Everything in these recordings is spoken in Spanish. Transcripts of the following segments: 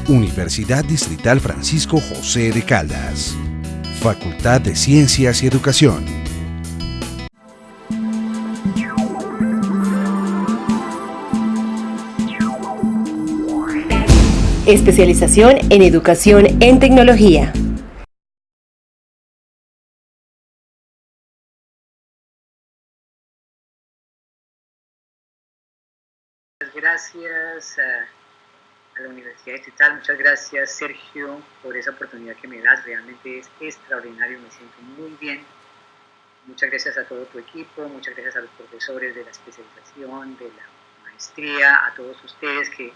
Universidad Distrital Francisco José de Caldas. Facultad de Ciencias y Educación. Especialización en Educación en Tecnología. Gracias a la Universidad Distrital, muchas gracias Sergio por esa oportunidad que me das, realmente es extraordinario, me siento muy bien. Muchas gracias a todo tu equipo, muchas gracias a los profesores de la especialización, de la maestría, a todos ustedes que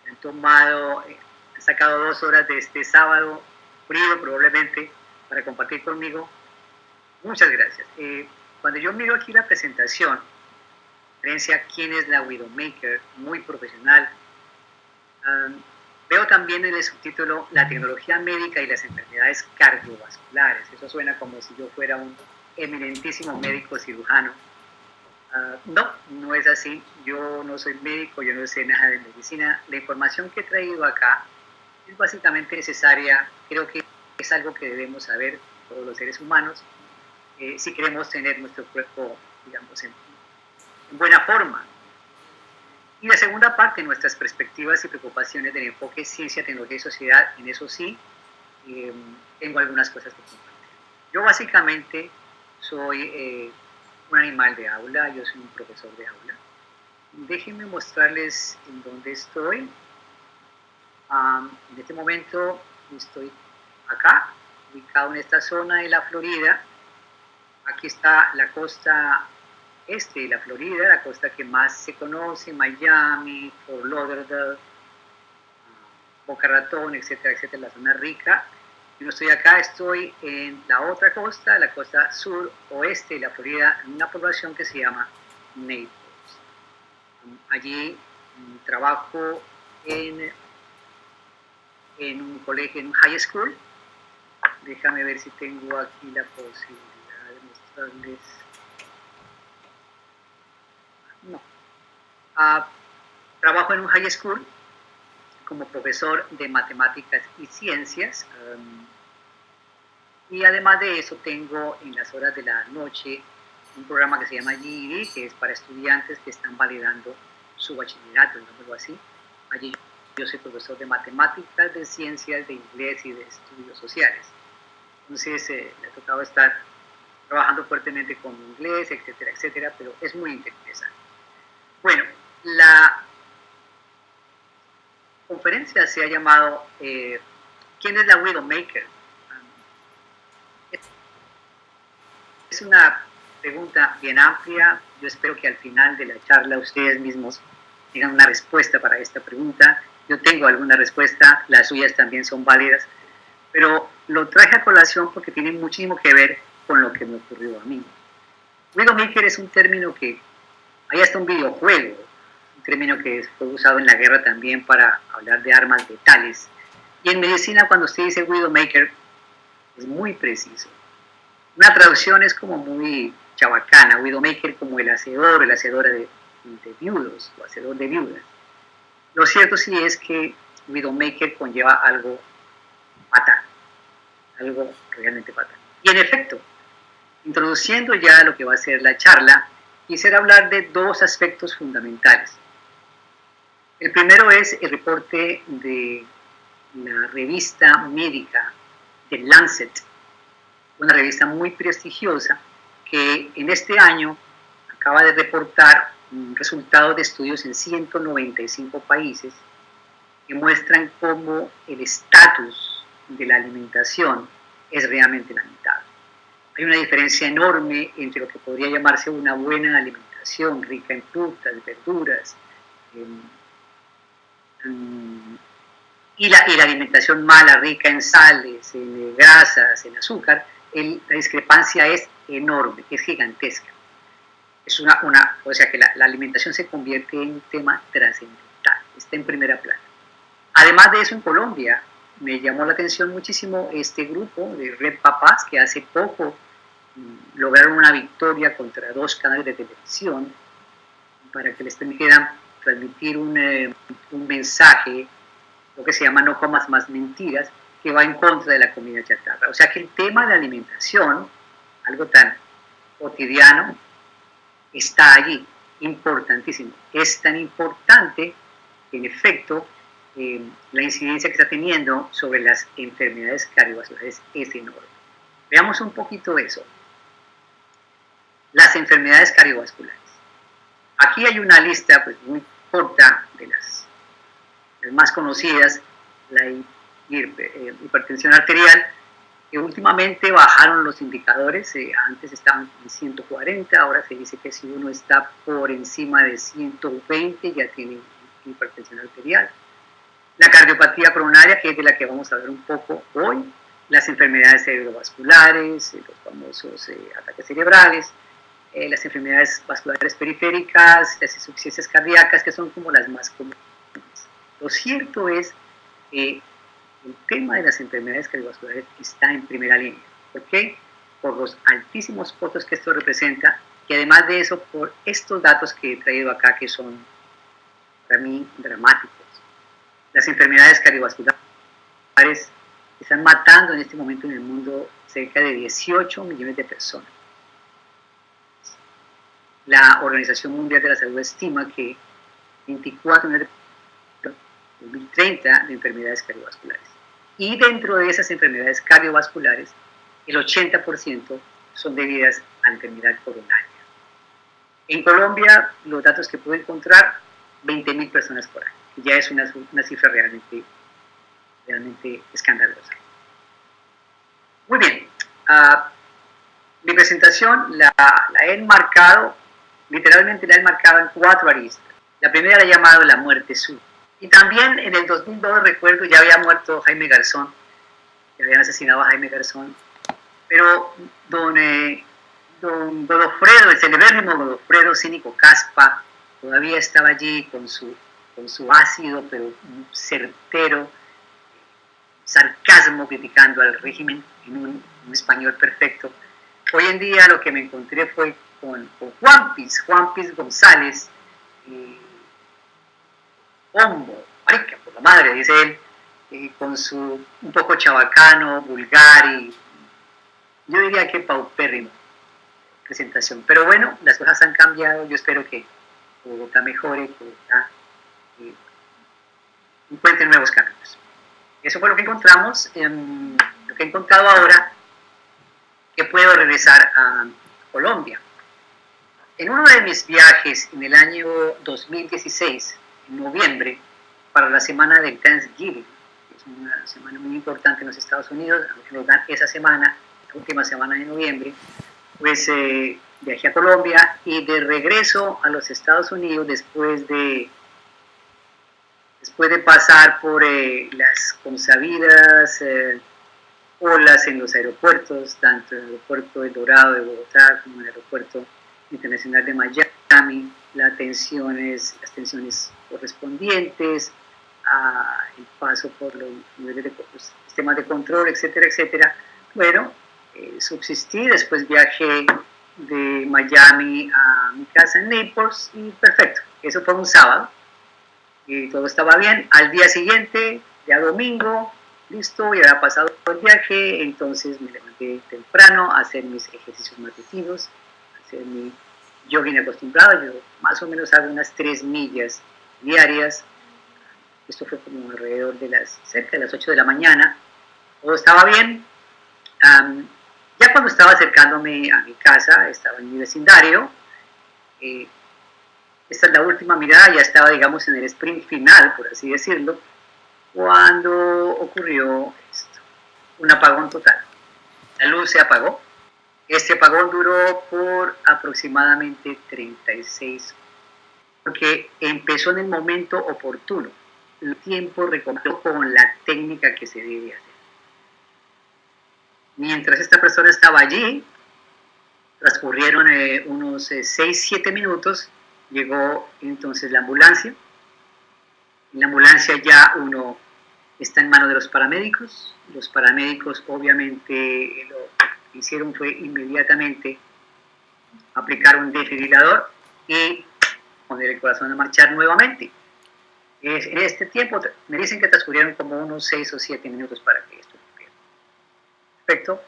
han tomado, han sacado 2 horas de este sábado frío probablemente para compartir conmigo. Muchas gracias. Cuando yo miro aquí la presentación, referencia quién es la Widowmaker, muy profesional. Veo también en el subtítulo la tecnología médica y las enfermedades cardiovasculares. Eso suena como si yo fuera un eminentísimo médico cirujano. No es así. Yo no soy médico, yo no sé nada de medicina. La información que he traído acá es básicamente necesaria. Creo que es algo que debemos saber todos los seres humanos si queremos tener nuestro cuerpo, digamos, en buena forma. Y la segunda parte, nuestras perspectivas y preocupaciones del enfoque ciencia, tecnología y sociedad, en eso sí, tengo algunas cosas que compartir. Yo básicamente soy un animal de aula, yo soy un profesor de aula. Déjenme mostrarles en dónde estoy. En este momento estoy acá, ubicado en esta zona de la Florida. Aquí está la costa este de la Florida, la costa que más se conoce, Miami, Fort Lauderdale, Boca Ratón, etcétera, etcétera, la zona rica. Yo no estoy acá, estoy en la otra costa, la costa suroeste de la Florida, en una población que se llama Naples. Allí trabajo en un colegio, en un high school. Déjame ver si tengo aquí la posibilidad de mostrarles. No. Trabajo en un high school como profesor de matemáticas y ciencias. Y además de eso tengo en las horas de la noche un programa que se llama GED, que es para estudiantes que están validando su bachillerato, digámoslo así. Allí yo soy profesor de matemáticas, de ciencias, de inglés y de estudios sociales. Entonces me ha tocado estar trabajando fuertemente con inglés, etcétera, etcétera, pero es muy interesante. Bueno, la conferencia se ha llamado ¿quién es la Widowmaker? Es una pregunta bien amplia. Yo espero que al final de la charla ustedes mismos tengan una respuesta para esta pregunta. Yo tengo alguna respuesta, las suyas también son válidas, pero lo traje a colación porque tiene muchísimo que ver con lo que me ocurrió a mí. Widowmaker es un término que hay hasta un videojuego, un término que fue usado en la guerra también para hablar de armas letales. Y en medicina, cuando usted dice Widowmaker, es muy preciso. Una traducción es como muy chabacana, Widowmaker como el hacedor, la hacedora de viudos, o hacedor de viudas. Lo cierto sí es que Widowmaker conlleva algo fatal, algo realmente fatal. Y en efecto, introduciendo ya lo que va a ser la charla, quisiera hablar de 2 aspectos fundamentales. El primero es el reporte de la revista médica The Lancet, una revista muy prestigiosa que en este año acaba de reportar resultados de estudios en 195 países que muestran cómo el estatus de la alimentación es realmente lamentable. Hay una diferencia enorme entre lo que podría llamarse una buena alimentación, rica en frutas, verduras, y la alimentación mala, rica en sales, en grasas, en azúcar. La discrepancia es enorme, es gigantesca. Es o sea que la alimentación se convierte en un tema trascendental, está en primera plana. Además de eso, en Colombia me llamó la atención muchísimo este grupo de Red Papás que hace poco lograron una victoria contra 2 canales de televisión para que les permitieran transmitir un mensaje lo que se llama No comas más mentiras, que va en contra de la comida chatarra. O sea que el tema de la alimentación, algo tan cotidiano, está allí, importantísimo. Es tan importante que, en efecto, la incidencia que está teniendo sobre las enfermedades cardiovasculares es enorme. Veamos un poquito eso. Las enfermedades cardiovasculares. Aquí hay una lista pues, muy corta de las más conocidas, la hipertensión arterial, que últimamente bajaron los indicadores, antes estaban en 140, ahora se dice que si uno está por encima de 120 ya tiene hipertensión arterial. La cardiopatía coronaria, que es de la que vamos a ver un poco hoy, las enfermedades cerebrovasculares, los famosos ataques cerebrales, las enfermedades vasculares periféricas, las insuficiencias cardíacas, que son como las más comunes. Lo cierto es que el tema de las enfermedades cardiovasculares está en primera línea. ¿Por qué? Por los altísimos costos que esto representa y además de eso por estos datos que he traído acá que son para mí dramáticos. Las enfermedades cardiovasculares están matando en este momento en el mundo cerca de 18 millones de personas. La Organización Mundial de la Salud estima que 24 millones de 2030 de enfermedades cardiovasculares. Y dentro de esas enfermedades cardiovasculares, el 80% son debidas a la enfermedad coronaria. En Colombia, los datos que puedo encontrar, 20.000 personas por año, que ya es una cifra realmente escandalosa. Muy bien, mi presentación la he enmarcado, literalmente la he enmarcado en 4 aristas. La primera la he llamado la muerte súbita. Y también en el 2002, recuerdo, ya había muerto Jaime Garzón, que habían asesinado a Jaime Garzón, pero don Godofredo, el celebérrimo Godofredo Cínico Caspa, todavía estaba allí con su ácido pero certero sarcasmo criticando al régimen en un español perfecto. Hoy en día lo que me encontré fue con Juanpis González, Pombo, marica, por la madre, dice él, con su un poco chabacano, vulgar y yo diría que paupérrimo presentación. Pero bueno, las cosas han cambiado, yo espero que Bogotá mejore, que Bogotá encuentre nuevos caminos. Eso fue lo que encontramos, lo que he encontrado ahora, que puedo regresar a Colombia. En uno de mis viajes en el año 2016, en noviembre, para la semana del Thanksgiving, que es una semana muy importante en los Estados Unidos, nos dan esa semana, la última semana de noviembre, pues viajé a Colombia y de regreso a los Estados Unidos después de pasar por las consabidas olas en los aeropuertos, tanto en el aeropuerto del Dorado de Bogotá como en el aeropuerto internacional de Miami, las tensiones correspondientes, el paso por los niveles de los sistemas de control, etcétera, etcétera. Bueno, subsistí, después viajé de Miami a mi casa en Naples y perfecto, eso fue un sábado y todo estaba bien. Al día siguiente, ya domingo, listo, ya había pasado el viaje, entonces me levanté temprano a hacer mis ejercicios matutinos, a hacer mi jogging acostumbrado. Yo más o menos hago unas 3 millas diarias. Esto fue como alrededor de cerca de las 8 de la mañana. Todo estaba bien. Ya cuando estaba acercándome a mi casa, estaba en mi vecindario, esta es la última mirada, ya estaba, digamos, en el sprint final, por así decirlo, cuando ocurrió esto, un apagón total. La luz se apagó. Este apagón duró por aproximadamente 36 horas, porque empezó en el momento oportuno. El tiempo recorrió con la técnica que se debe hacer. Mientras esta persona estaba allí, transcurrieron unos 6-7 minutos, llegó entonces la ambulancia. En la ambulancia ya uno está en manos de los paramédicos. Los paramédicos obviamente lo que hicieron fue inmediatamente aplicar un desfibrilador y poner el corazón a marchar nuevamente. En este tiempo me dicen que transcurrieron como unos 6 o 7 minutos para que esto ocurriera. Perfecto.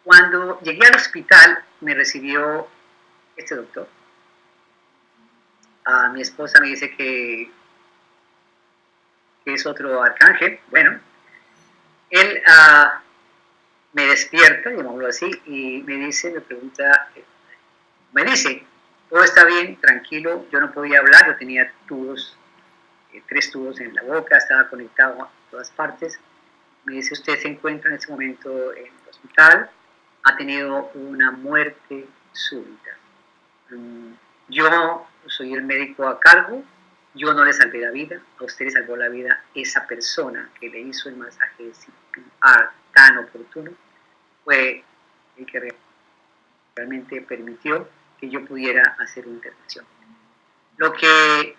Cuando llegué al hospital me recibió este doctor. Mi esposa me dice que es otro arcángel. Bueno, él me despierta, llamémoslo así, y me pregunta, todo está bien, tranquilo, yo no podía hablar, yo tenía tubos, 3 tubos en la boca, estaba conectado a todas partes. Me dice, usted se encuentra en este momento en el hospital, ha tenido una muerte súbita. Yo soy el médico a cargo, yo no le salvé la vida, a usted le salvó la vida esa persona que le hizo el masaje CPR tan oportuno, fue el que realmente permitió que yo pudiera hacer una intervención. Lo que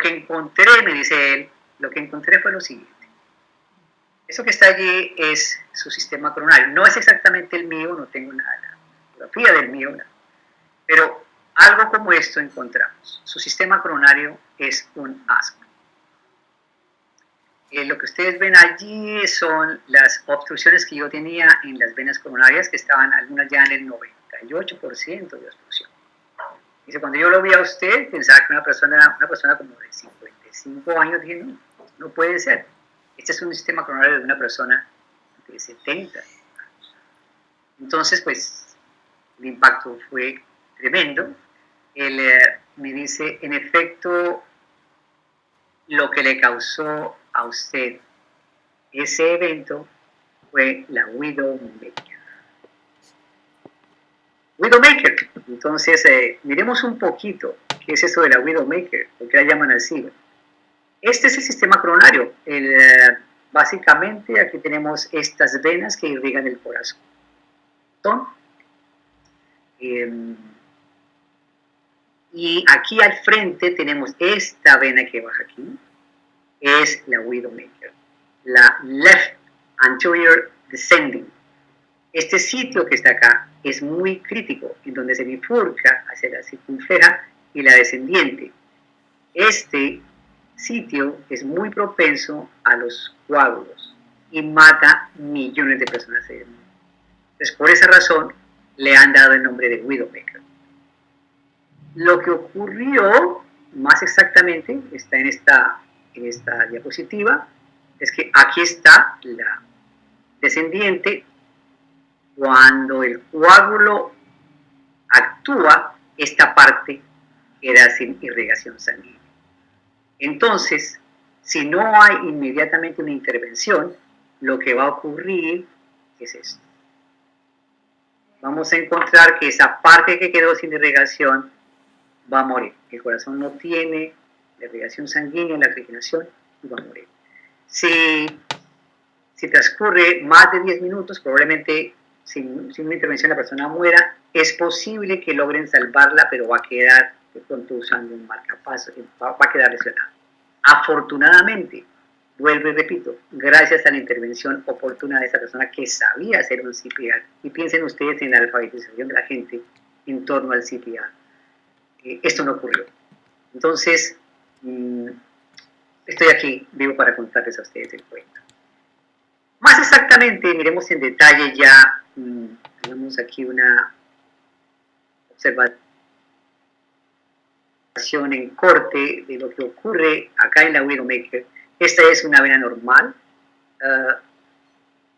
encontré, me dice él, lo que encontré fue lo siguiente. Eso que está allí es su sistema coronario. No es exactamente el mío, no tengo la fotografía del mío, pero algo como esto encontramos. Su sistema coronario es un asco. Lo que ustedes ven allí son las obstrucciones que yo tenía en las venas coronarias, que estaban algunas ya en el 98% de obstrucción. Dice, cuando yo lo vi a usted, pensaba que una persona como de 55 años, dije, no puede ser. Este es un sistema coronario de una persona de 70 años. Entonces, pues, el impacto fue tremendo. Él me dice, en efecto, lo que le causó a usted ese evento fue la Widowmaker. Widowmaker. Entonces, miremos un poquito qué es eso de la Widowmaker, por qué la llaman así. Este es el sistema coronario. Básicamente, aquí tenemos estas venas que irrigan el corazón. Y aquí al frente tenemos esta vena que baja aquí, es la Widowmaker, la Left Anterior Descending. Este sitio que está acá es muy crítico, en donde se bifurca hacia la circunfleja y la descendiente. Este sitio es muy propenso a los coágulos y mata millones de personas en el mundo. Entonces, por esa razón, le han dado el nombre de Widowmaker. Lo que ocurrió, más exactamente, está en esta diapositiva, es que aquí está la descendiente. Cuando el coágulo actúa, esta parte queda sin irrigación sanguínea. Entonces, si no hay inmediatamente una intervención, lo que va a ocurrir es esto. Vamos a encontrar que esa parte que quedó sin irrigación va a morir. El corazón no tiene la irrigación sanguínea, la oxigenación, y va a morir. Si transcurre más de 10 minutos, probablemente sin una intervención la persona muera. Es posible que logren salvarla, pero va a quedar de pronto usando un marcapasos, va a quedar lesionada. Afortunadamente, vuelvo y repito, gracias a la intervención oportuna de esa persona que sabía hacer un CPR, y piensen ustedes en la alfabetización de la gente en torno al CPR, esto no ocurrió. Entonces, estoy aquí vivo para contarles a ustedes el cuento. Más exactamente, miremos en detalle ya, tenemos aquí una observación en corte de lo que ocurre acá en la Widowmaker. Esta es una vena normal.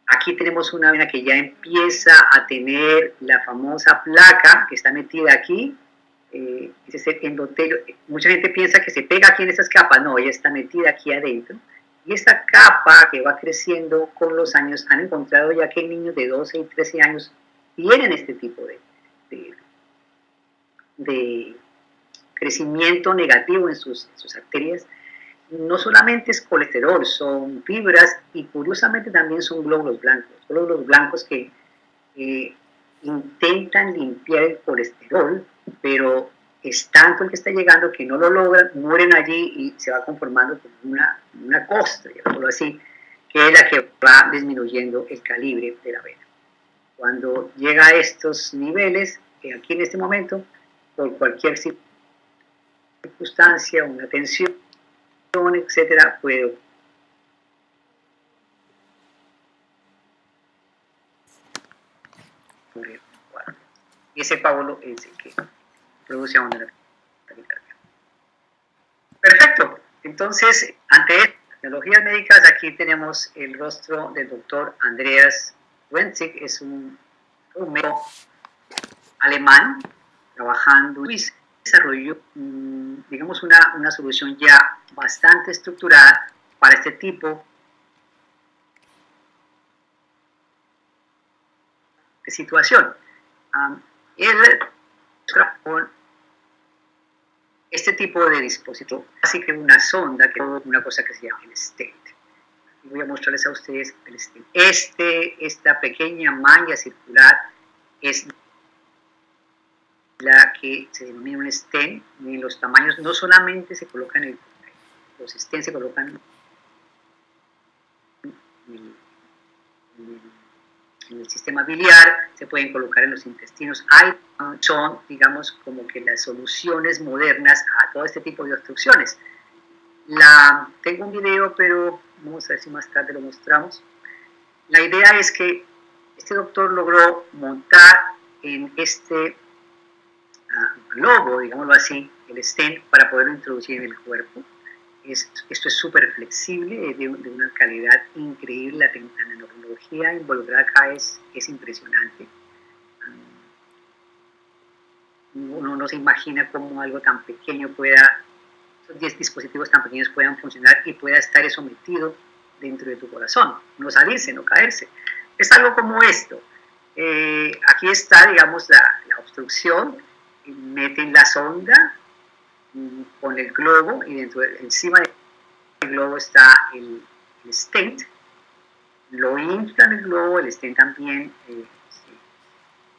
Aquí tenemos una vena que ya empieza a tener la famosa placa que está metida aquí. Es el endotelio. Mucha gente piensa que se pega aquí en esas capas. No, ella está metida aquí adentro. Y esta capa que va creciendo con los años, han encontrado ya que niños de 12 y 13 años tienen este tipo de crecimiento negativo en sus arterias. No solamente es colesterol, son fibras y curiosamente también son glóbulos blancos que intentan limpiar el colesterol, pero es tanto el que está llegando que no lo logran, mueren allí y se va conformando como una costra, por así, que es la que va disminuyendo el calibre de la vena. Cuando llega a estos niveles, aquí en este momento, por cualquier circunstancia, una tensión, etcétera, puede ocurrir. Y ese coágulo es el que produce aún la taquicardia. Perfecto. Entonces, ante tecnologías médicas, aquí tenemos el rostro del doctor Andreas Wenzig. Es un médico alemán trabajando y desarrolló, digamos, una solución ya bastante estructurada para este tipo de situación. Él con este tipo de dispositivo, así que una sonda, que es una cosa que se llama el stent. Voy a mostrarles a ustedes el stent. Esta pequeña malla circular es la que se denomina un stent. Y los tamaños no solamente se colocan los stents se colocan en el sistema biliar, se pueden colocar en los intestinos. Son, digamos, como que las soluciones modernas a todo este tipo de obstrucciones. Tengo un video, pero vamos a ver si más tarde lo mostramos. La idea es que este doctor logró montar en este globo, digámoslo así, el stent, para poderlo introducir en el cuerpo. Esto es súper flexible, de una calidad increíble. La nanotecnología involucrada acá es impresionante. Uno no se imagina cómo algo tan pequeño esos 10 dispositivos tan pequeños puedan funcionar y pueda estar sometido dentro de tu corazón, no salirse, no caerse. Es algo como esto. Aquí está, digamos, la obstrucción, meten la sonda con el globo y encima del globo está el stent, lo inflan el globo, el stent también se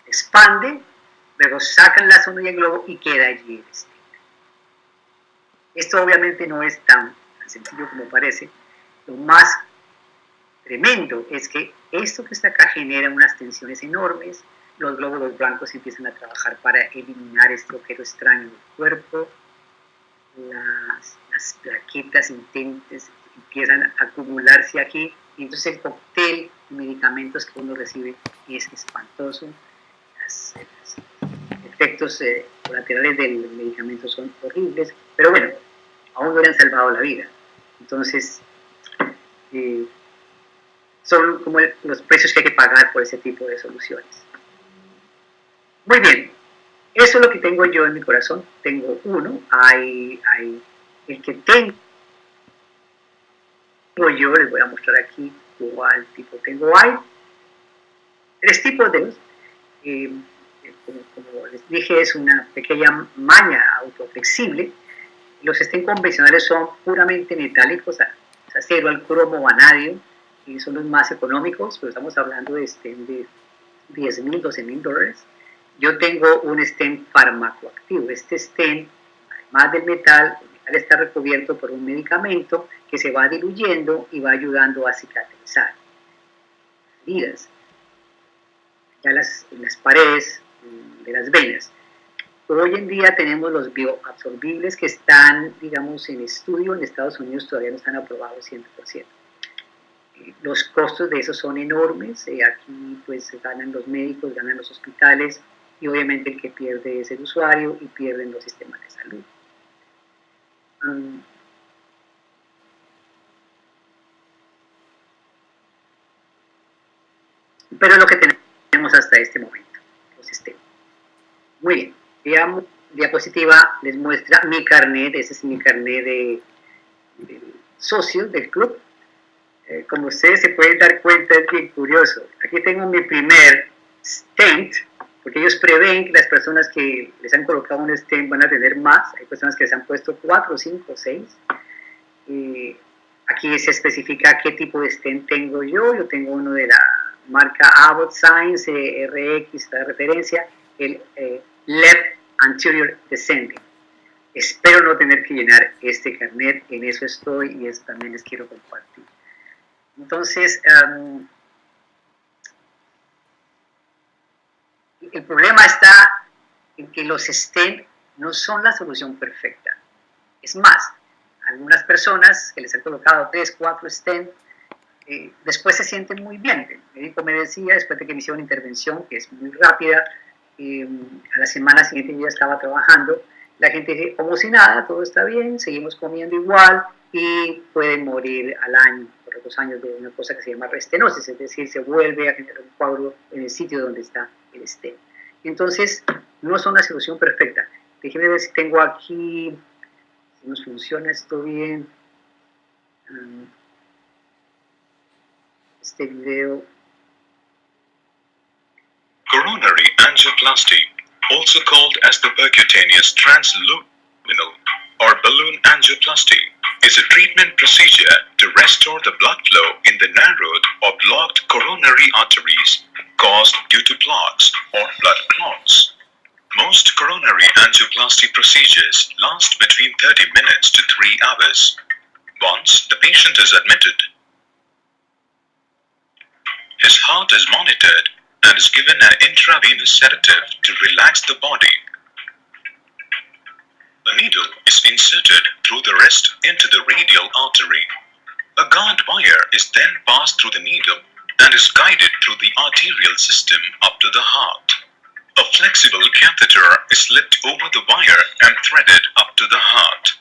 expande, luego sacan la sonda y el globo y queda allí el stent. Esto obviamente no es tan sencillo como parece. Lo más tremendo es que esto que está acá genera unas tensiones enormes. Los glóbulos blancos empiezan a trabajar para eliminar este objeto extraño del cuerpo. Las plaquetas intensas empiezan a acumularse aquí. Y entonces el cóctel de medicamentos que uno recibe es espantoso. Los efectos colaterales del medicamento son horribles, pero bueno, aún no le han salvado la vida. Entonces, son como los precios que hay que pagar por ese tipo de soluciones. Muy bien, eso es lo que tengo yo en mi corazón. Tengo uno, hay el que tengo yo, les voy a mostrar aquí cuál tipo tengo. Hay 3 tipos de ellos. Como les dije, es una pequeña malla autoflexible. Los stent convencionales son puramente metálicos, acero, al cromo, vanadio, y son los más económicos, pero estamos hablando de stent de $10,000, $12,000. Yo tengo un stent farmacoactivo. Este stent, además del metal, el metal está recubierto por un medicamento que se va diluyendo y va ayudando a cicatrizar heridas, ya en las paredes de las venas. Hoy en día tenemos los bioabsorbibles que están, digamos, en estudio. En Estados Unidos todavía no están aprobados 100%. Los costos de eso son enormes. Aquí pues ganan los médicos, ganan los hospitales, y obviamente el que pierde es el usuario y pierden los sistemas de salud. Pero lo que tenemos hasta este momento, los sistemas. Muy bien, veamos, diapositiva les muestra mi carnet. Ese es mi carnet de socio del club. Como ustedes se pueden dar cuenta, es bien curioso. Aquí tengo mi primer stent, porque ellos prevén que las personas que les han colocado un stent van a tener más. Hay personas que les han puesto 4, 5, 6. Aquí se especifica qué tipo de stent tengo yo. Yo tengo uno de la marca Abbott Science RX, la referencia, el Left Anterior Descending. Espero no tener que llenar este carnet, en eso estoy y eso también les quiero compartir. Entonces, el problema está en que los stent no son la solución perfecta. Es más, algunas personas que les han colocado 3, 4 stent, después se sienten muy bien. El médico me decía, después de que me hicieron una intervención, que es muy rápida, a la semana siguiente yo ya estaba trabajando, la gente dice, como si nada, todo está bien, seguimos comiendo igual y pueden morir al año, por los 2 años, de una cosa que se llama restenosis, es decir, se vuelve a generar un coágulo en el sitio donde está el stent. Entonces, no es una solución perfecta. Déjenme ver si tengo aquí, si nos funciona esto bien. Este video. Coronary angioplasty, also called as the percutaneous transluminal or balloon angioplasty, is a treatment procedure to restore the blood flow in the narrowed or blocked coronary arteries caused due to clots or blood clots. Most coronary angioplasty procedures last between 30 minutes to 3 hours. Once the patient is admitted, his heart is monitored and is given an intravenous sedative to relax the body. A needle is inserted through the wrist into the radial artery. A guard wire is then passed through the needle and is guided through the arterial system up to the heart. A flexible catheter is slipped over the wire and threaded up to the heart.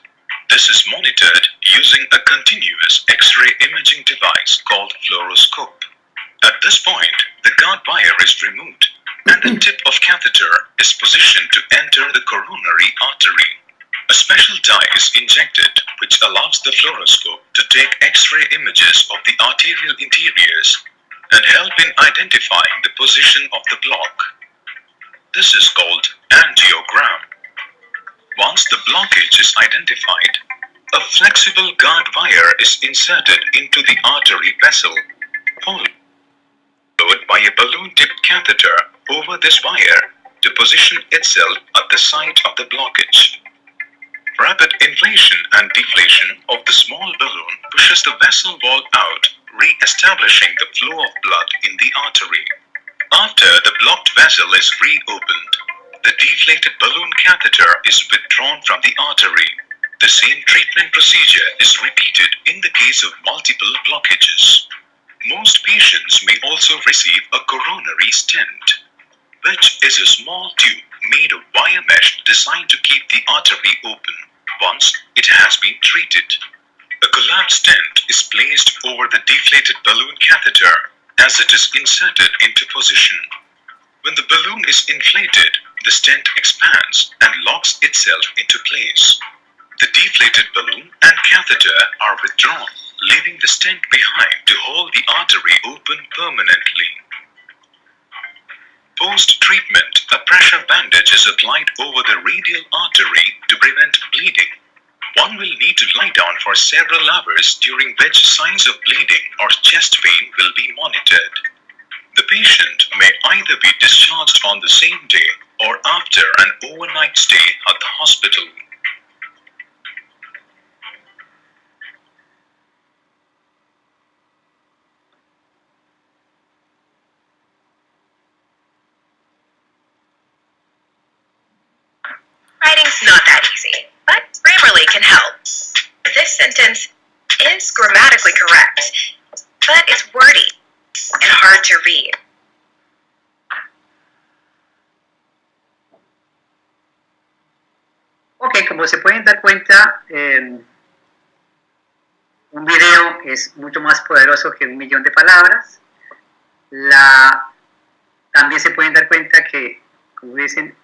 This is monitored using a continuous X-ray imaging device called fluoroscope. At this point, the guard wire is removed and the tip of catheter is positioned to enter the coronary artery. A special dye is injected which allows the fluoroscope to take X-ray images of the arterial interiors and help in identifying the position of the block. This is called angiogram. Once the blockage is identified, a flexible guard wire is inserted into the artery vessel, followed by a balloon-tipped catheter over this wire to position itself at the site of the blockage. Rapid inflation and deflation of the small balloon pushes the vessel wall out, re-establishing the flow of blood in the artery. After the blocked vessel is reopened, the deflated balloon catheter is withdrawn from the artery. The same treatment procedure is repeated in the case of multiple blockages. Most patients may also receive a coronary stent, which is a small tube made of wire mesh designed to keep the artery open once it has been treated. A collapsed stent is placed over the deflated balloon catheter as it is inserted into position. When the balloon is inflated, the stent expands and locks itself into place. The deflated balloon and catheter are withdrawn, leaving the stent behind to hold the artery open permanently. Post-treatment, a pressure bandage is applied over the radial artery to prevent bleeding. One will need to lie down for several hours, during which signs of bleeding or chest pain will be monitored. The patient may either be discharged on the same day or after an overnight stay at the hospital. Writing's not that easy, but Grammarly can help. This sentence is grammatically correct, but it's wordy and hard to read. Ok, como se pueden dar cuenta, un video es mucho más poderoso que 1.000.000 de palabras. También se pueden dar cuenta que, como dicen,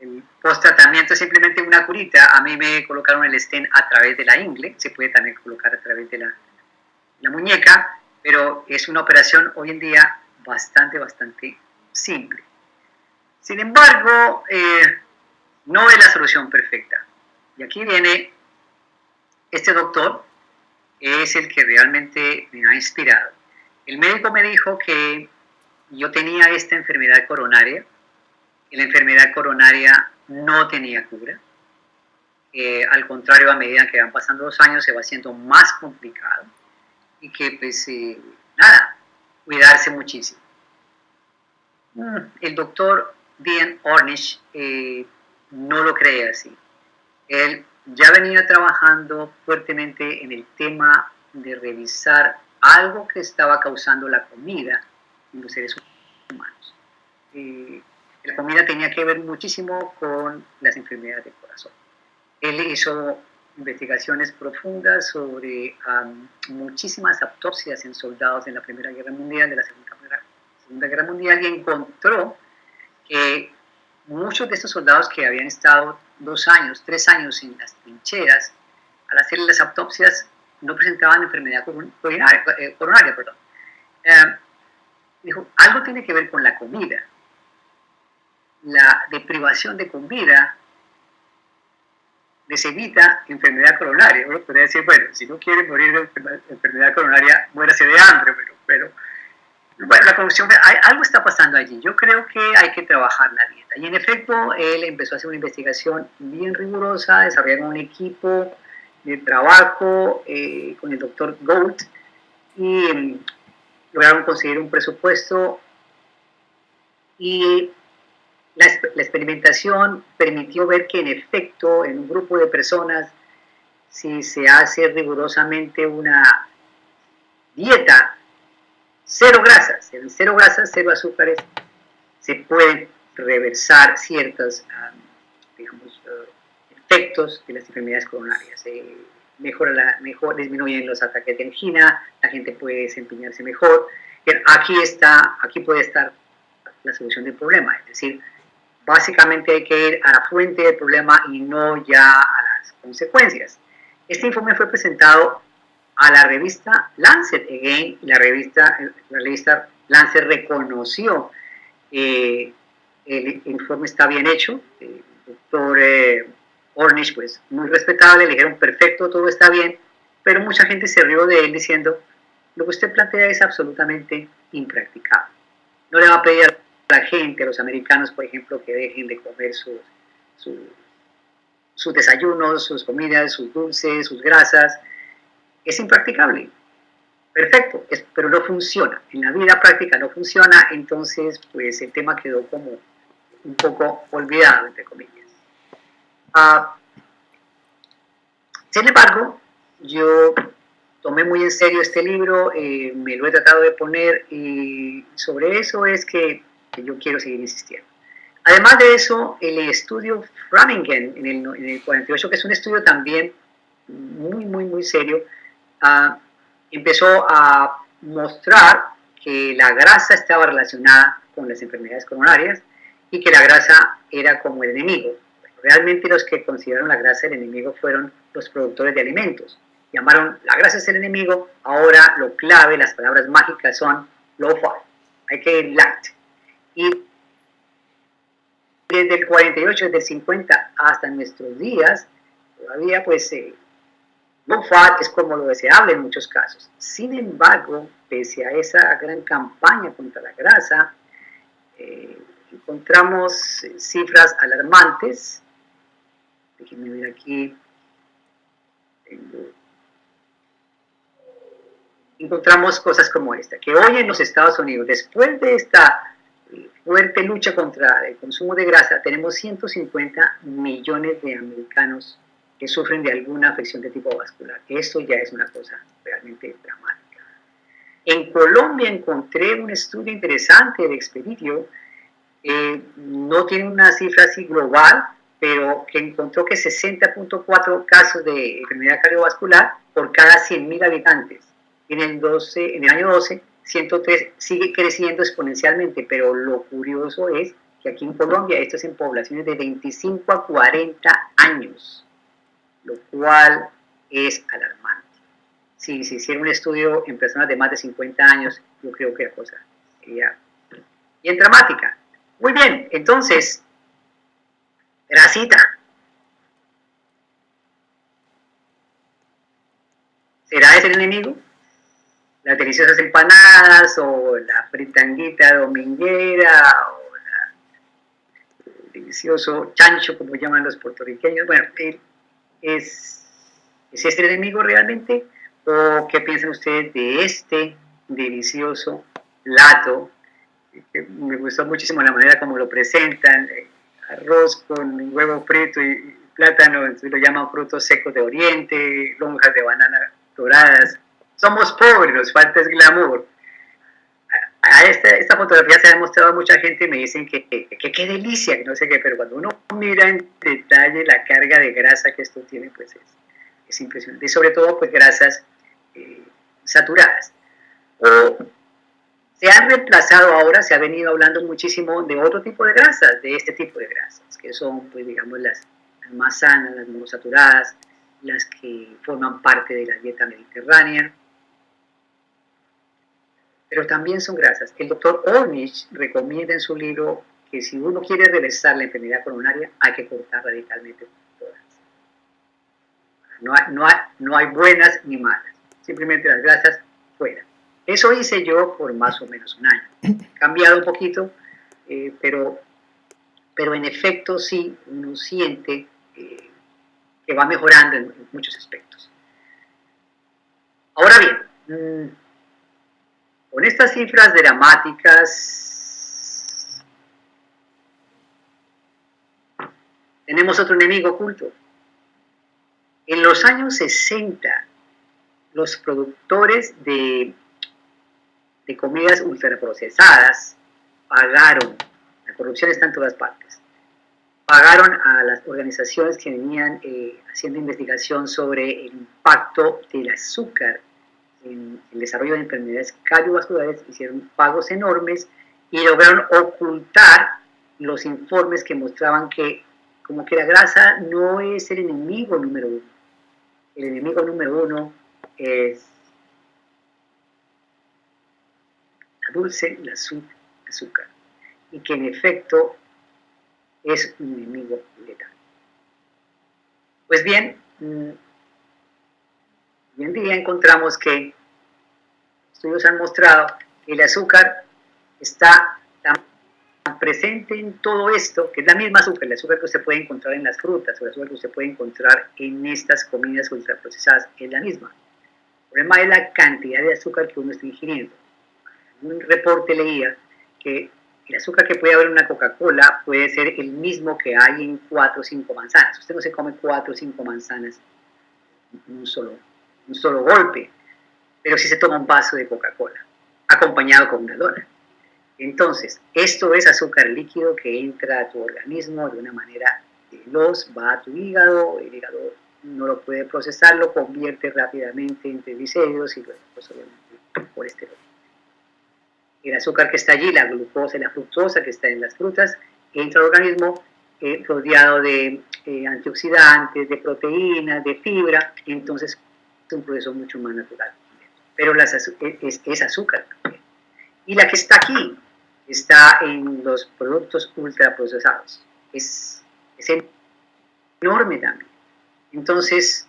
el post-tratamiento es simplemente una curita. A mí me colocaron el stent a través de la ingle, se puede también colocar a través de la muñeca, pero es una operación hoy en día bastante simple. Sin embargo, no es la solución perfecta. Y aquí viene este doctor, que es el que realmente me ha inspirado. El médico me dijo que yo tenía esta enfermedad coronaria, que la enfermedad coronaria no tenía cura. Al contrario, a medida que van pasando los años se va haciendo más complicado y que pues cuidarse muchísimo. El doctor Dean Ornish no lo cree así. Él ya venía trabajando fuertemente en el tema de revisar algo que estaba causando la comida en los seres humanos. La comida tenía que ver muchísimo con las enfermedades del corazón. Él hizo investigaciones profundas sobre muchísimas autopsias en soldados en la Primera Guerra Mundial, de la Segunda Guerra Mundial, y encontró que muchos de estos soldados que habían estado 2 años, 3 años en las trincheras, al hacer las autopsias no presentaban enfermedad coronaria. Dijo, algo tiene que ver con la comida. La deprivación de comida les evita enfermedad coronaria. Uno podría decir, bueno, si no quiere morir de enfermedad coronaria, muérase de hambre, pero bueno, la conclusión, algo está pasando allí. Yo creo que hay que trabajar la dieta. Y en efecto, él empezó a hacer una investigación bien rigurosa, desarrollaron un equipo de trabajo con el doctor Gould y lograron conseguir un presupuesto y la experimentación permitió ver que en efecto en un grupo de personas, si se hace rigurosamente una dieta 0 grasas, 0 azúcares, se pueden reversar ciertos efectos de las enfermedades coronarias. Disminuyen los ataques de angina, la gente puede desempeñarse mejor. Aquí puede estar la solución del problema, es decir, básicamente hay que ir a la fuente del problema y no ya a las consecuencias. Este informe fue presentado a la revista Lancet Again, y la revista Lancet reconoció el informe está bien hecho. El doctor Ornish, pues muy respetable, le dijeron perfecto, todo está bien, pero mucha gente se rió de él diciendo, lo que usted plantea es absolutamente impracticable. No le va a pedir a la gente, a los americanos, por ejemplo, que dejen de comer sus desayunos, sus comidas, sus dulces, sus grasas. Es impracticable. Perfecto, pero no funciona. En la vida práctica no funciona, entonces pues el tema quedó como un poco olvidado, entre comillas. Sin embargo, yo tomé muy en serio este libro, me lo he tratado de poner y sobre eso es que yo quiero seguir insistiendo. Además de eso, el estudio Framingham en el 48, que es un estudio también muy serio, empezó a mostrar que la grasa estaba relacionada con las enfermedades coronarias y que la grasa era como el enemigo. Realmente los que consideraron la grasa el enemigo fueron los productores de alimentos. Llamaron la grasa es el enemigo, ahora lo clave, las palabras mágicas son low fat, hay que ir light. Y desde el 48, desde el 50 hasta nuestros días, todavía pues low fat es como lo deseable en muchos casos. Sin embargo, pese a esa gran campaña contra la grasa, encontramos cifras alarmantes. Déjenme ver aquí. Encontramos cosas como esta, que hoy en los Estados Unidos, después de esta fuerte lucha contra el consumo de grasa, tenemos 150 millones de americanos que sufren de alguna afección de tipo vascular. Esto ya es una cosa realmente dramática. En Colombia encontré un estudio interesante de Expeditio, no tiene una cifra así global, pero que encontró que 60.4 casos de enfermedad cardiovascular por cada 100.000 habitantes. En el año 12, 103 sigue creciendo exponencialmente, pero lo curioso es que aquí en Colombia esto es en poblaciones de 25 a 40 años, lo cual es alarmante. Si se hiciera un estudio en personas de más de 50 años, yo creo que la cosa sería bien dramática. Muy bien, entonces, grasita. ¿Será ese el enemigo? Las deliciosas empanadas, o la fritanguita dominguera, o el delicioso chancho, como llaman los puertorriqueños. Bueno, ¿es este el enemigo realmente? ¿O qué piensan ustedes de este delicioso plato? Me gustó muchísimo la manera como lo presentan, arroz con huevo frito y plátanos, lo llaman frutos secos de Oriente, lonjas de banana doradas. Somos pobres, nos falta es glamour. Esta fotografía se ha demostrado a mucha gente y me dicen que qué delicia, que no sé qué, pero cuando uno mira en detalle la carga de grasa que esto tiene, pues es impresionante. Y sobre todo, pues grasas saturadas. Se han reemplazado ahora, se ha venido hablando muchísimo de otro tipo de grasas, de este tipo de grasas, que son, pues digamos, las más sanas, las monosaturadas, las que forman parte de la dieta mediterránea, pero también son grasas. El doctor Ornish recomienda en su libro que si uno quiere reversar la enfermedad coronaria, hay que cortar radicalmente todas. No hay buenas ni malas, simplemente las grasas fuera. Eso hice yo por más o menos un año. He cambiado un poquito, pero en efecto sí uno siente que va mejorando en muchos aspectos. Ahora bien, con estas cifras dramáticas, tenemos otro enemigo oculto. En los años 60, los productores de comidas ultraprocesadas pagaron, la corrupción está en todas partes, pagaron a las organizaciones que venían haciendo investigación sobre el impacto del azúcar en el desarrollo de enfermedades cardiovasculares, hicieron pagos enormes y lograron ocultar los informes que mostraban que como que la grasa no es el enemigo número uno. El enemigo número uno es la dulce, el azúcar, y que en efecto es un enemigo letal. Pues bien, hoy en día encontramos que estudios han mostrado que el azúcar está tan presente en todo esto, que es la misma azúcar, el azúcar que usted puede encontrar en las frutas, o el azúcar que usted puede encontrar en estas comidas ultraprocesadas, es la misma. El problema es la cantidad de azúcar que uno está ingiriendo. En un reporte leía que el azúcar que puede haber en una Coca-Cola puede ser el mismo que hay en 4 o 5 manzanas. Usted no se come 4 o 5 manzanas en un solo golpe, pero sí se toma un vaso de Coca-Cola, acompañado con una dona. Entonces, esto es azúcar líquido que entra a tu organismo de una manera veloz, va a tu hígado, el hígado no lo puede procesar, lo convierte rápidamente en triglicéridos y luego, pues, obviamente, colesterol. El azúcar que está allí, la glucosa y la fructosa que está en las frutas, entra al organismo rodeado de antioxidantes, de proteínas, de fibra, entonces es un proceso mucho más natural. Pero es azúcar también. Y la que está aquí está en los productos ultraprocesados. Es enorme también. Entonces,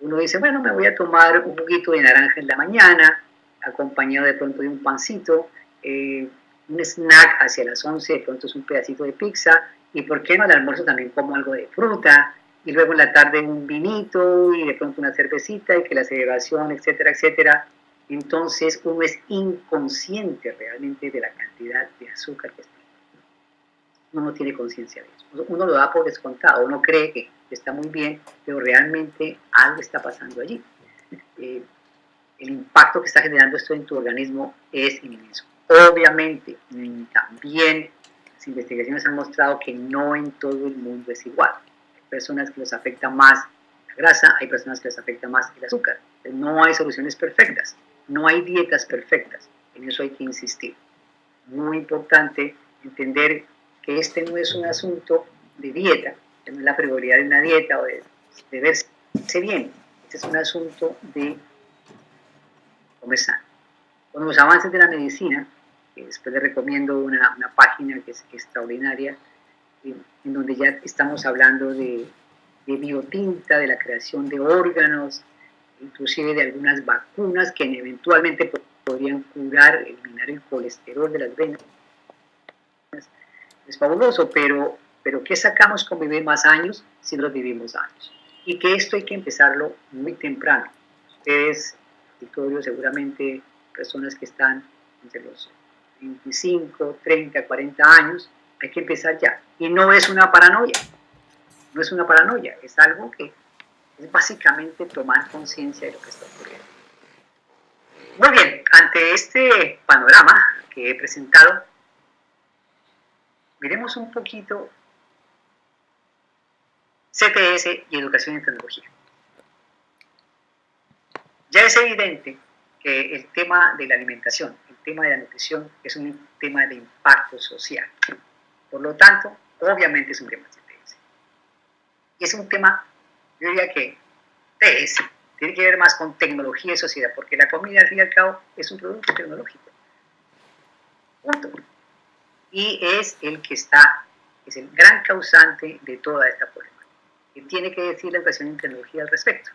uno dice, bueno, me voy a tomar un juguito de naranja en la mañana, acompañado de pronto de un pancito, un snack hacia las 11, de pronto es un pedacito de pizza, y por qué no al almuerzo también como algo de fruta, y luego en la tarde un vinito, y de pronto una cervecita, y que la celebración, etcétera, etcétera. Entonces uno es inconsciente realmente de la cantidad de azúcar que está. Uno no tiene conciencia de eso. Uno lo da por descontado, uno cree que está muy bien, pero realmente algo está pasando allí. El impacto que está generando esto en tu organismo es inmenso. Obviamente, también las investigaciones han mostrado que no en todo el mundo es igual. Hay personas que les afecta más la grasa, hay personas que les afecta más el azúcar. No hay soluciones perfectas, no hay dietas perfectas, en eso hay que insistir. Muy importante entender que este no es un asunto de dieta, que no es la prioridad de una dieta o de verse bien, este es un asunto de comer sano. Con los avances de la medicina, después les recomiendo una página que es extraordinaria, en donde ya estamos hablando de biotinta, de la creación de órganos, inclusive de algunas vacunas que eventualmente podrían curar, eliminar el colesterol de las venas. Es fabuloso, pero ¿qué sacamos con vivir más años si no los vivimos años? Y que esto hay que empezarlo muy temprano. Ustedes, auditorio, seguramente personas que están entre los 25, 30, 40 años, hay que empezar ya. Y no es una paranoia. no es una paranoia, es algo que es básicamente tomar conciencia de lo que está ocurriendo. Muy bien, ante este panorama que he presentado, miremos un poquito CTS y educación y tecnología. Ya es evidente que el tema de la alimentación, el tema de la nutrición, es un tema de impacto social. Por lo tanto, obviamente es un tema de CTS. Y es un tema, yo diría que TS, tiene que ver más con tecnología y sociedad, porque la comida, al fin y al cabo, es un producto tecnológico. Punto. Y es el que está, es el gran causante de toda esta problemática. ¿Qué tiene que decir la educación en tecnología al respecto?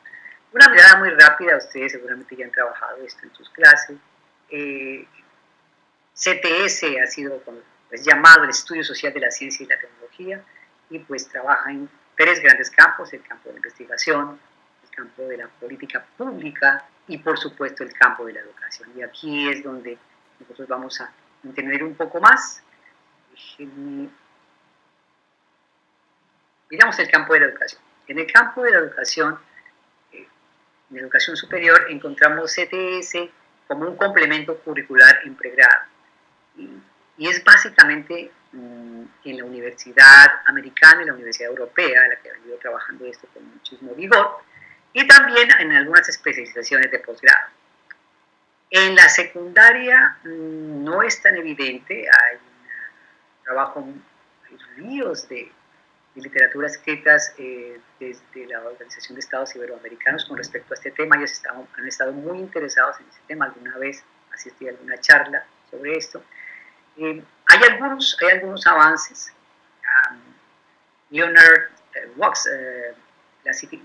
Una mirada muy rápida, ustedes seguramente ya han trabajado esto en sus clases. CTS ha sido pues, llamado el estudio social de la ciencia y la tecnología, y pues trabaja en 3 grandes campos: el campo de la investigación, el campo de la política pública y por supuesto el campo de la educación. Y aquí es donde nosotros vamos a entender un poco más. Miramos el campo de la educación. En el campo de la educación, en educación superior, encontramos CTS como un complemento curricular en pregrado. Y es básicamente en la universidad americana y la universidad europea, la que ha venido trabajando esto con muchísimo vigor, y también en algunas especializaciones de posgrado. En la secundaria no es tan evidente, hay ríos de literatura escritas desde la Organización de Estados Iberoamericanos con respecto a este tema. Ellos han estado muy interesados en este tema. Alguna vez asistí a alguna charla sobre esto. Hay algunos avances. Leonard Wax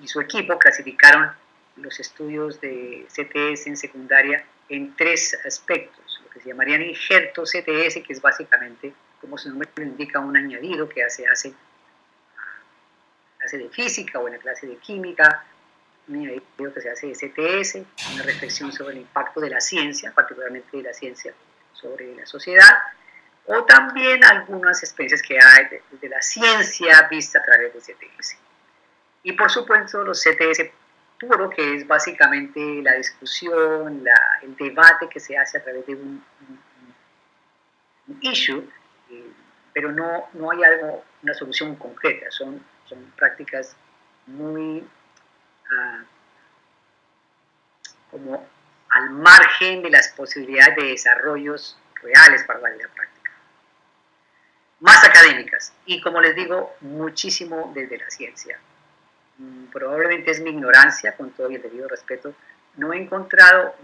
y su equipo clasificaron los estudios de CTS en secundaria en 3 aspectos, lo que se llamarían injerto CTS, que es básicamente, como su nombre lo indica, un añadido que hace clase de física o en la clase de química, un añadido que se hace de CTS, una reflexión sobre el impacto de la ciencia, particularmente de la ciencia, sobre la sociedad, o también algunas experiencias que hay de la ciencia vista a través de CTS. Y por supuesto los CTS puro, que es básicamente la discusión, el debate que se hace a través de un issue, pero no hay una solución concreta, son prácticas muy como al margen de las posibilidades de desarrollos reales para la vida práctica. Más académicas, y como les digo, muchísimo desde la ciencia. Probablemente es mi ignorancia, con todo el debido respeto, no he encontrado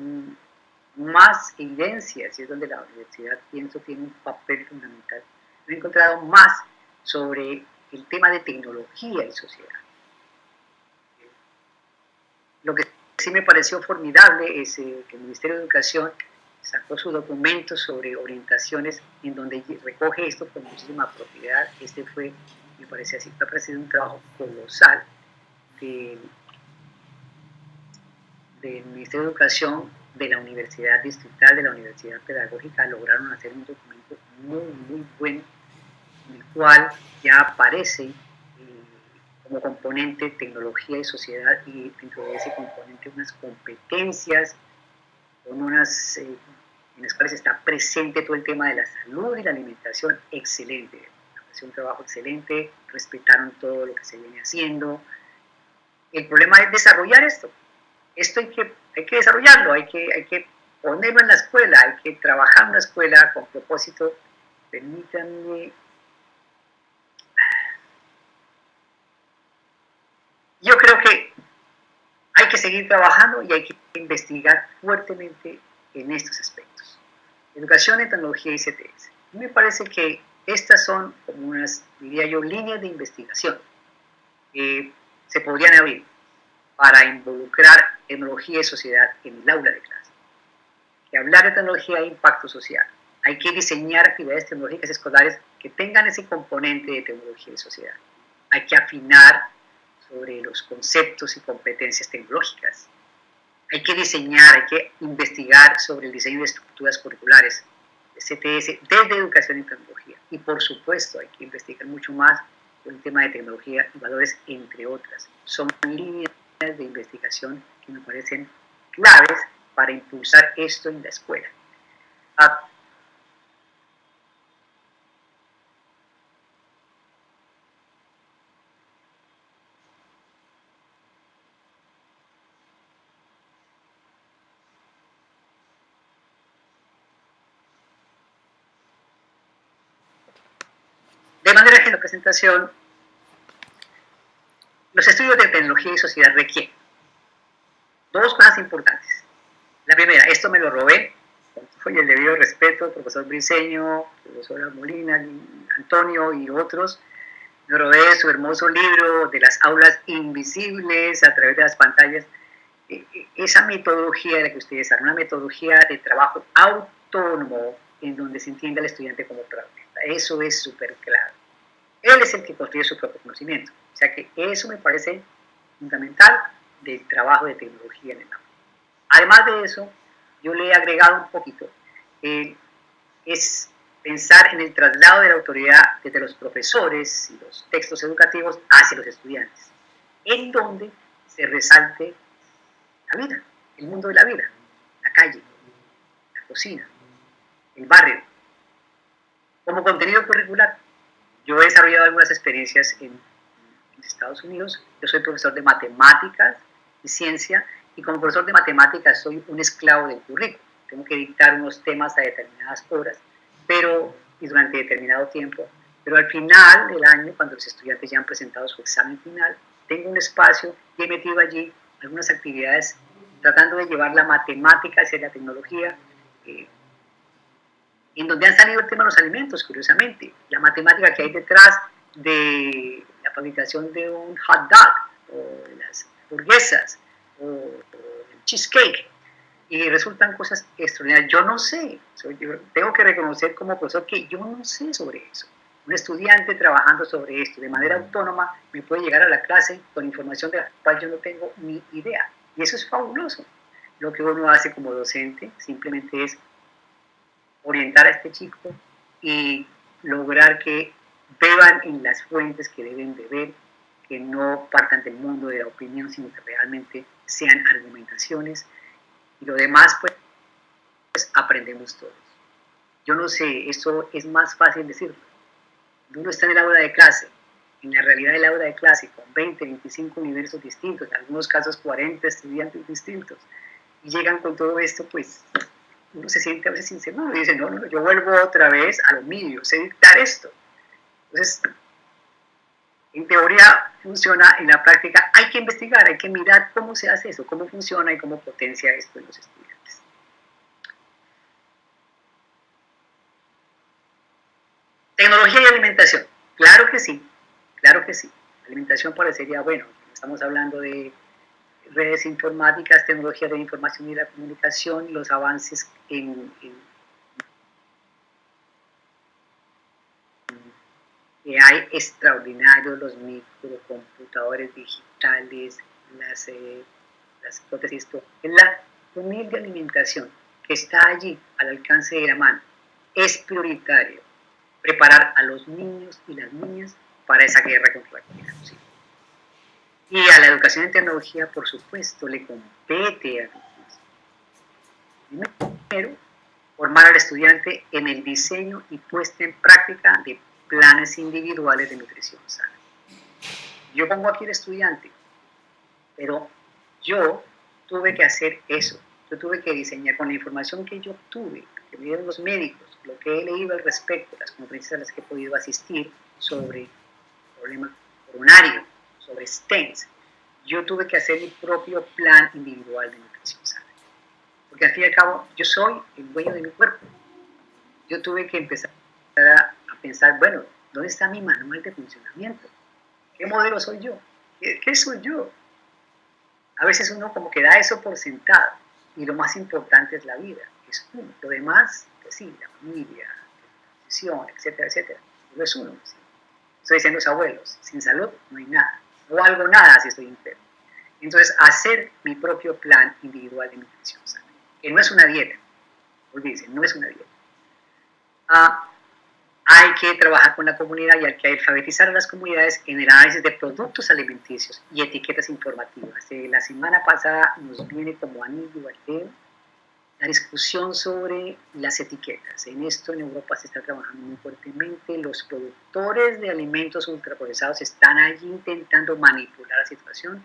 más evidencias, y es donde la universidad, pienso, tiene un papel fundamental. No he encontrado más sobre el tema de tecnología y sociedad. Lo que sí me pareció formidable es que el Ministerio de Educación sacó su documento sobre orientaciones en donde recoge esto con muchísima propiedad. Este fue, me parece así, ha parecido un trabajo colosal del Ministerio de Educación, de la Universidad Distrital, de la Universidad Pedagógica. Lograron hacer un documento muy bueno, en el cual ya aparece como componente tecnología y sociedad, y dentro de ese componente unas competencias en las cuales está presente todo el tema de la salud y la alimentación. Excelente, es un trabajo excelente, respetaron todo lo que se viene haciendo. El problema es desarrollar esto hay que desarrollarlo, hay que ponerlo en la escuela, hay que trabajar en la escuela con propósito. Permítanme. Yo creo que hay que seguir trabajando y hay que investigar fuertemente en estos aspectos. Educación en tecnología y CTS. Me parece que estas son como unas, diría yo, líneas de investigación que se podrían abrir para involucrar tecnología y sociedad en el aula de clase. Que hablar de tecnología e impacto social. Hay que diseñar actividades tecnológicas escolares que tengan ese componente de tecnología y sociedad. Hay que afinar sobre los conceptos y competencias tecnológicas. Hay que diseñar, hay que investigar sobre el diseño de estructuras curriculares, de CTS, desde educación y tecnología. Y por supuesto hay que investigar mucho más con el tema de tecnología y valores, entre otras. Son líneas de investigación que me parecen claves para impulsar esto en la escuela. De manera que en la presentación, los estudios de tecnología y sociedad requieren dos cosas importantes. La primera, esto me lo robé, con el debido respeto, profesor Briceño, profesora Molina, Antonio y otros, me robé su hermoso libro de las aulas invisibles a través de las pantallas. Esa metodología de la que ustedes hablan, una metodología de trabajo autónomo en donde se entiende al estudiante como protagonista. Eso es súper claro. Él es el que construye su propio conocimiento. O sea que eso me parece fundamental del trabajo de tecnología en el aula. Además de eso, yo le he agregado un poquito, es pensar en el traslado de la autoridad desde los profesores y los textos educativos hacia los estudiantes, en donde se resalte la vida, el mundo de la vida, la calle, la cocina, el barrio, como contenido curricular. Yo he desarrollado algunas experiencias en Estados Unidos. Yo soy profesor de matemáticas y ciencia, y como profesor de matemáticas soy un esclavo del currículo. Tengo que dictar unos temas a determinadas horas, y durante determinado tiempo. Pero al final del año, cuando los estudiantes ya han presentado su examen final, tengo un espacio y he metido allí algunas actividades tratando de llevar la matemática hacia la tecnología, en donde han salido el tema de los alimentos, curiosamente. La matemática que hay detrás de la fabricación de un hot dog, o de las hamburguesas, o el cheesecake, y resultan cosas extraordinarias. Yo no sé, yo tengo que reconocer como profesor que yo no sé sobre eso. Un estudiante trabajando sobre esto de manera autónoma me puede llegar a la clase con información de la cual yo no tengo ni idea, y eso es fabuloso. Lo que uno hace como docente simplemente es orientar a este chico y lograr que beban en las fuentes que deben de ver, que no partan del mundo de la opinión, sino que realmente sean argumentaciones, y lo demás pues aprendemos todos. Yo no sé, eso es más fácil decirlo. Uno está en el aula de clase, en la realidad del aula de clase, con 20, 25 universos distintos, en algunos casos 40 estudiantes distintos, y llegan con todo esto, pues uno se siente a veces inseguro y dice, no, yo vuelvo otra vez a lo mío, sé dictar esto. Entonces, en teoría funciona, en la práctica hay que investigar, hay que mirar cómo se hace eso, cómo funciona y cómo potencia esto en los estudiantes. Tecnología y alimentación, claro que sí, claro que sí. Alimentación parecería, bueno, estamos hablando de redes informáticas, tecnología de la información y la comunicación, los avances que hay extraordinarios, los microcomputadores digitales, las prótesis, la humilde alimentación que está allí al alcance de la mano. Es prioritario preparar a los niños y las niñas para esa guerra contra la comida. ¿Sí? Y a la educación en tecnología, por supuesto, le compete a los primero, formar al estudiante en el diseño y puesta en práctica de planes individuales de nutrición sana. Yo pongo aquí al estudiante, pero yo tuve que hacer eso. Yo tuve que diseñar con la información que yo obtuve, que me dieron los médicos, lo que he leído al respecto, las conferencias a las que he podido asistir sobre problema coronario, sobre stents. Yo tuve que hacer mi propio plan individual de nutrición sana. Porque al fin y al cabo, yo soy el dueño de mi cuerpo. Yo tuve que empezar a pensar, bueno, ¿dónde está mi manual de funcionamiento? ¿Qué modelo soy yo? ¿Qué soy yo? A veces uno como que da eso por sentado, y lo más importante es la vida, es uno. Lo demás, pues sí, la familia, la nutrición, etcétera, etcétera. No es uno. ¿Sí? Estoy diciendo los abuelos, sin salud no hay nada. No valgo nada si estoy enfermo. Entonces, hacer mi propio plan individual de nutrición sana, que no es una dieta, olvídense, no es una dieta. hay que trabajar con la comunidad y hay que alfabetizar a las comunidades en el análisis de productos alimenticios y etiquetas informativas. La semana pasada nos viene como anillo al dedo la discusión sobre las etiquetas. En esto en Europa se está trabajando muy fuertemente. Los productores de alimentos ultraprocesados están allí intentando manipular la situación,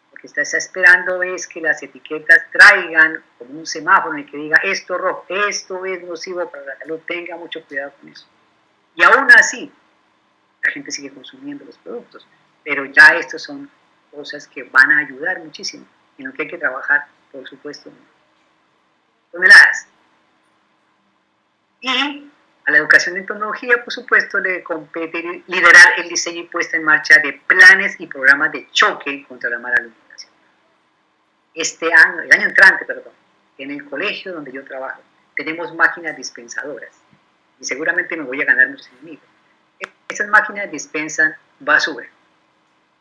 porque está esperando es que las etiquetas traigan como un semáforo en el que diga esto rojo, esto es nocivo para la salud, tenga mucho cuidado con eso. Y aún así, la gente sigue consumiendo los productos, pero ya estas son cosas que van a ayudar muchísimo, en lo que hay que trabajar, por supuesto, toneladas. Y a la educación en tecnología, por supuesto, le compete liderar el diseño y puesta en marcha de planes y programas de choque contra la mala alimentación. Este año, el año entrante, perdón, en el colegio donde yo trabajo, tenemos máquinas dispensadoras y seguramente me voy a ganar muchos enemigos. Esas máquinas dispensan basura,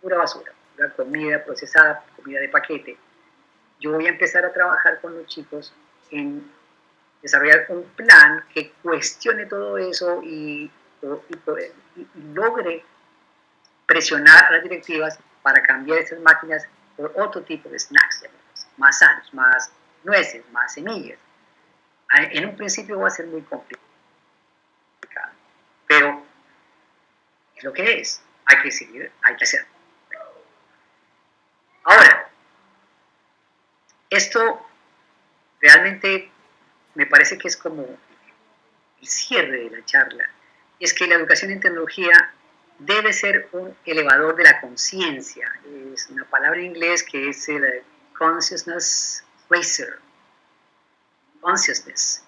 pura basura, pura comida procesada, comida de paquete. Yo voy a empezar a trabajar con los chicos en desarrollar un plan que cuestione todo eso y logre presionar a las directivas para cambiar esas máquinas por otro tipo de snacks, más sanos, más nueces, más semillas. En un principio va a ser muy complicado, pero es lo que es, hay que seguir, hay que hacerlo. Ahora, esto realmente me parece que es como el cierre de la charla, y es que la educación en tecnología debe ser un elevador de la conciencia. Es una palabra en inglés que es el consciousness raiser. Consciousness.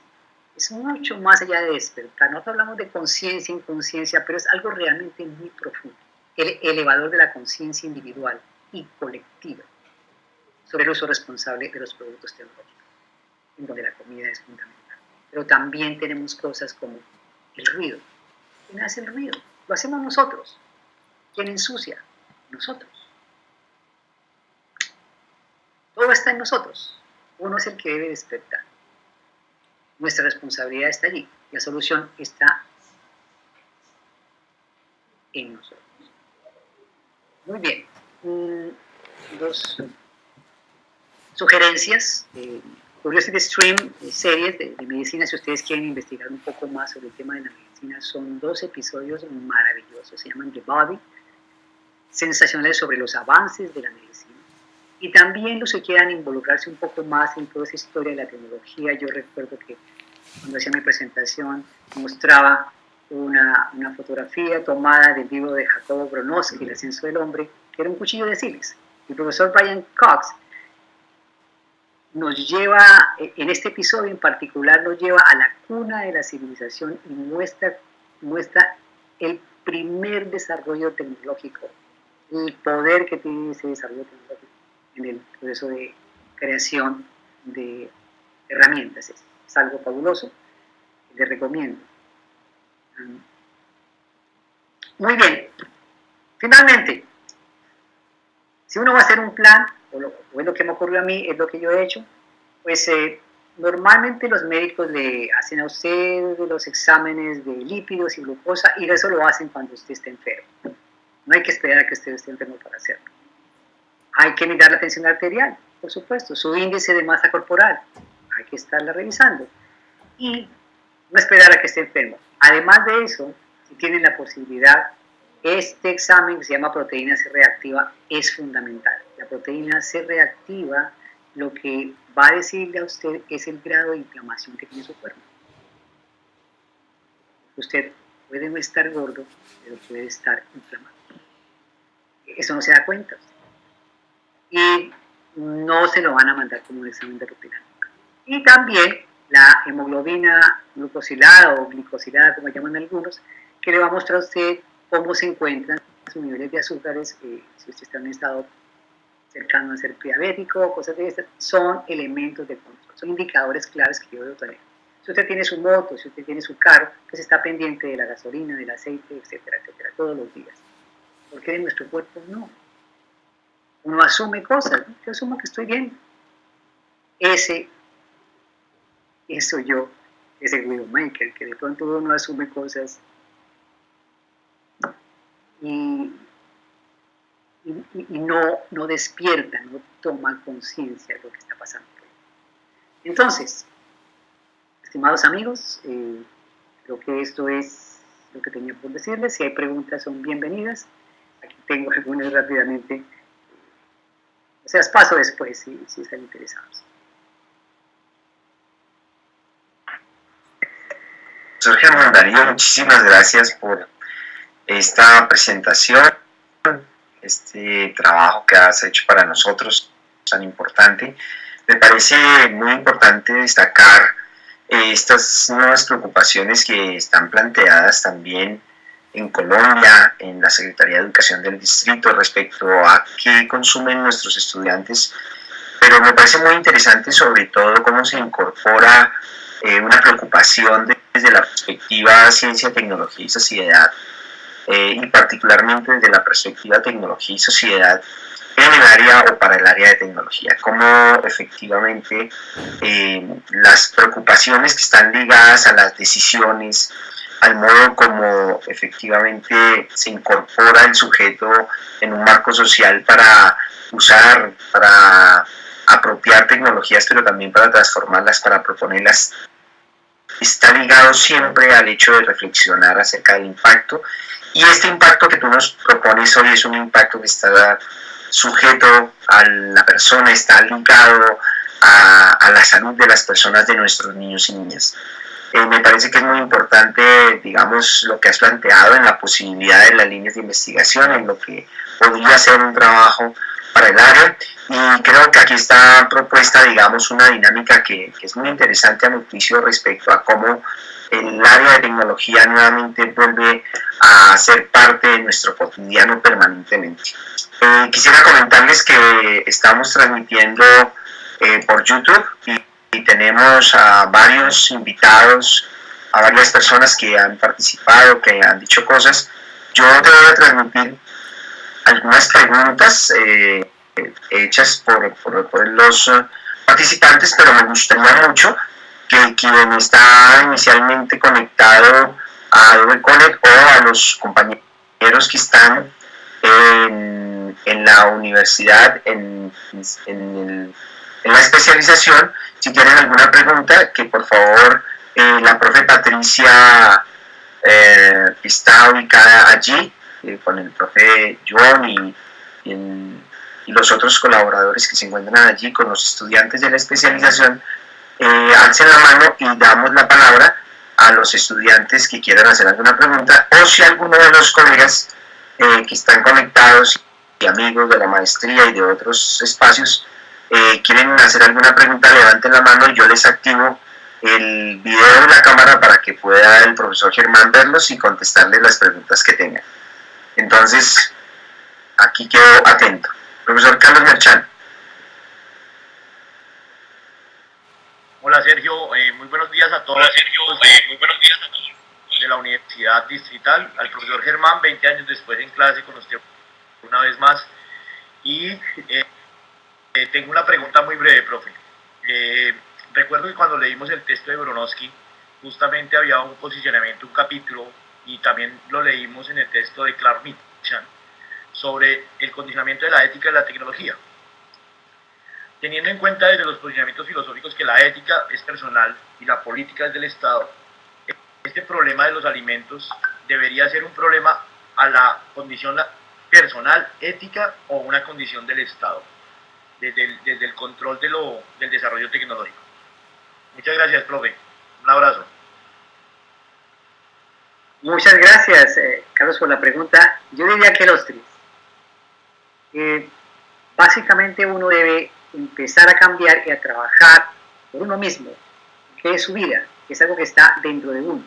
Es mucho más allá de despertar. Nosotros hablamos de conciencia, inconsciencia, pero es algo realmente muy profundo. El elevador de la conciencia individual y colectiva sobre el uso responsable de los productos tecnológicos, en donde la comida es fundamental. Pero también tenemos cosas como el ruido. ¿Quién hace el ruido? Lo hacemos nosotros. ¿Quién ensucia? Nosotros. Todo está en nosotros. Uno es el que debe despertar. Nuestra responsabilidad está allí. La solución está en nosotros. Muy bien. Dos sugerencias. Curiosity Stream, series de medicina, si ustedes quieren investigar un poco más sobre el tema de la medicina, son 2 episodios maravillosos, se llaman The Body, sensacionales sobre los avances de la medicina. Y también los que quieran involucrarse un poco más en toda esa historia de la tecnología. Yo recuerdo que cuando hacía mi presentación mostraba una fotografía tomada del libro de Jacobo Bronowski, El ascenso del hombre, que era un cuchillo de sílex. El profesor Brian Cox nos lleva, en este episodio en particular, nos lleva a la cuna de la civilización y muestra el primer desarrollo tecnológico, el poder que tiene ese desarrollo tecnológico en el proceso de creación de herramientas. Es algo fabuloso, les recomiendo. Muy bien, finalmente, si uno va a hacer un plan, o es lo que me ocurrió a mí, es lo que yo he hecho, pues normalmente los médicos le hacen a usted los exámenes de lípidos y glucosa, y eso lo hacen cuando usted esté enfermo. No hay que esperar a que usted esté enfermo para hacerlo. Hay que mirar la tensión arterial, por supuesto, su índice de masa corporal, hay que estarla revisando, y no esperar a que esté enfermo. Además de eso, si tienen la posibilidad, este examen que se llama proteína C reactiva es fundamental. La proteína C reactiva lo que va a decirle a usted es el grado de inflamación que tiene su cuerpo. Usted puede no estar gordo, pero puede estar inflamado. Eso no se da cuenta. Y no se lo van a mandar como un examen de rutina. Y también la hemoglobina glucosilada o glicosilada, como llaman algunos, que le va a mostrar a usted cómo se encuentran sus niveles de azúcares, si usted está en un estado cercano a ser diabético, cosas de estas, son elementos de control, son indicadores claves que yo debo tener. Si usted tiene su moto, si usted tiene su carro, pues está pendiente de la gasolina, del aceite, etcétera, etcétera, todos los días. Porque en nuestro cuerpo no. Uno asume cosas, ¿no? Yo asumo que estoy bien. Ese soy yo, ese Widowmaker, que de pronto uno asume cosas y, no despierta, no toma conciencia de lo que está pasando. Entonces, estimados amigos, creo que esto es lo que tenía por decirles. Si hay preguntas, son bienvenidas. Aquí tengo algunas rápidamente. O sea, paso después si están interesados. Profesor Germán Darío, muchísimas gracias por esta presentación, este trabajo que has hecho para nosotros tan importante. Me parece muy importante destacar estas nuevas preocupaciones que están planteadas también en Colombia, en la Secretaría de Educación del Distrito, respecto a qué consumen nuestros estudiantes, pero me parece muy interesante sobre todo cómo se incorpora una preocupación desde la perspectiva ciencia, tecnología y sociedad, y particularmente desde la perspectiva tecnología y sociedad en el área o para el área de tecnología, cómo efectivamente las preocupaciones que están ligadas a las decisiones, al modo como efectivamente se incorpora el sujeto en un marco social para usar, para apropiar tecnologías, pero también para transformarlas, para proponerlas, está ligado siempre al hecho de reflexionar acerca del impacto. Y este impacto que tú nos propones hoy es un impacto que está sujeto a la persona, está ligado a la salud de las personas, de nuestros niños y niñas. Me parece que es muy importante, digamos, lo que has planteado en la posibilidad de las líneas de investigación, en lo que podría ser un trabajo para el área, y creo que aquí está propuesta, digamos, una dinámica que es muy interesante a mi juicio respecto a cómo el área de tecnología nuevamente vuelve a ser parte de nuestro cotidiano permanentemente. Quisiera comentarles que estamos transmitiendo por YouTube y tenemos a varios invitados, a varias personas que han participado, que han dicho cosas. Yo te voy a transmitir algunas preguntas hechas por los participantes, pero me gustaría mucho que quien está inicialmente conectado a Adobe Connect o a los compañeros que están en la universidad, en la especialización, si tienen alguna pregunta, que por favor la profe Patricia está ubicada allí, con el profe John y los otros colaboradores que se encuentran allí con los estudiantes de la especialización, alcen la mano y damos la palabra a los estudiantes que quieran hacer alguna pregunta, o si alguno de los colegas que están conectados y amigos de la maestría y de otros espacios quieren hacer alguna pregunta, levanten la mano y yo les activo el video de la cámara para que pueda el profesor Germán verlos y contestarles las preguntas que tengan. Entonces, aquí quedo atento. Profesor Carlos Merchán. Hola Sergio, muy buenos días a todos. Hola Sergio, muy buenos días a todos. De la Universidad Distrital, al profesor Germán, 20 años después en clase con usted una vez más. Y tengo una pregunta muy breve, profe. Recuerdo que cuando leímos el texto de Bronowski, justamente había un posicionamiento, un capítulo, y también lo leímos en el texto de Clark Mitchell, sobre el condicionamiento de la ética en la tecnología. Teniendo en cuenta desde los posicionamientos filosóficos que la ética es personal y la política es del Estado, este problema de los alimentos debería ser un problema a la condición personal, ética, o una condición del Estado, desde el control del desarrollo tecnológico. Muchas gracias, profe. Un abrazo. Muchas gracias, Carlos, por la pregunta. Yo diría que los tres. Básicamente uno debe empezar a cambiar y a trabajar por uno mismo, que es su vida, que es algo que está dentro de uno.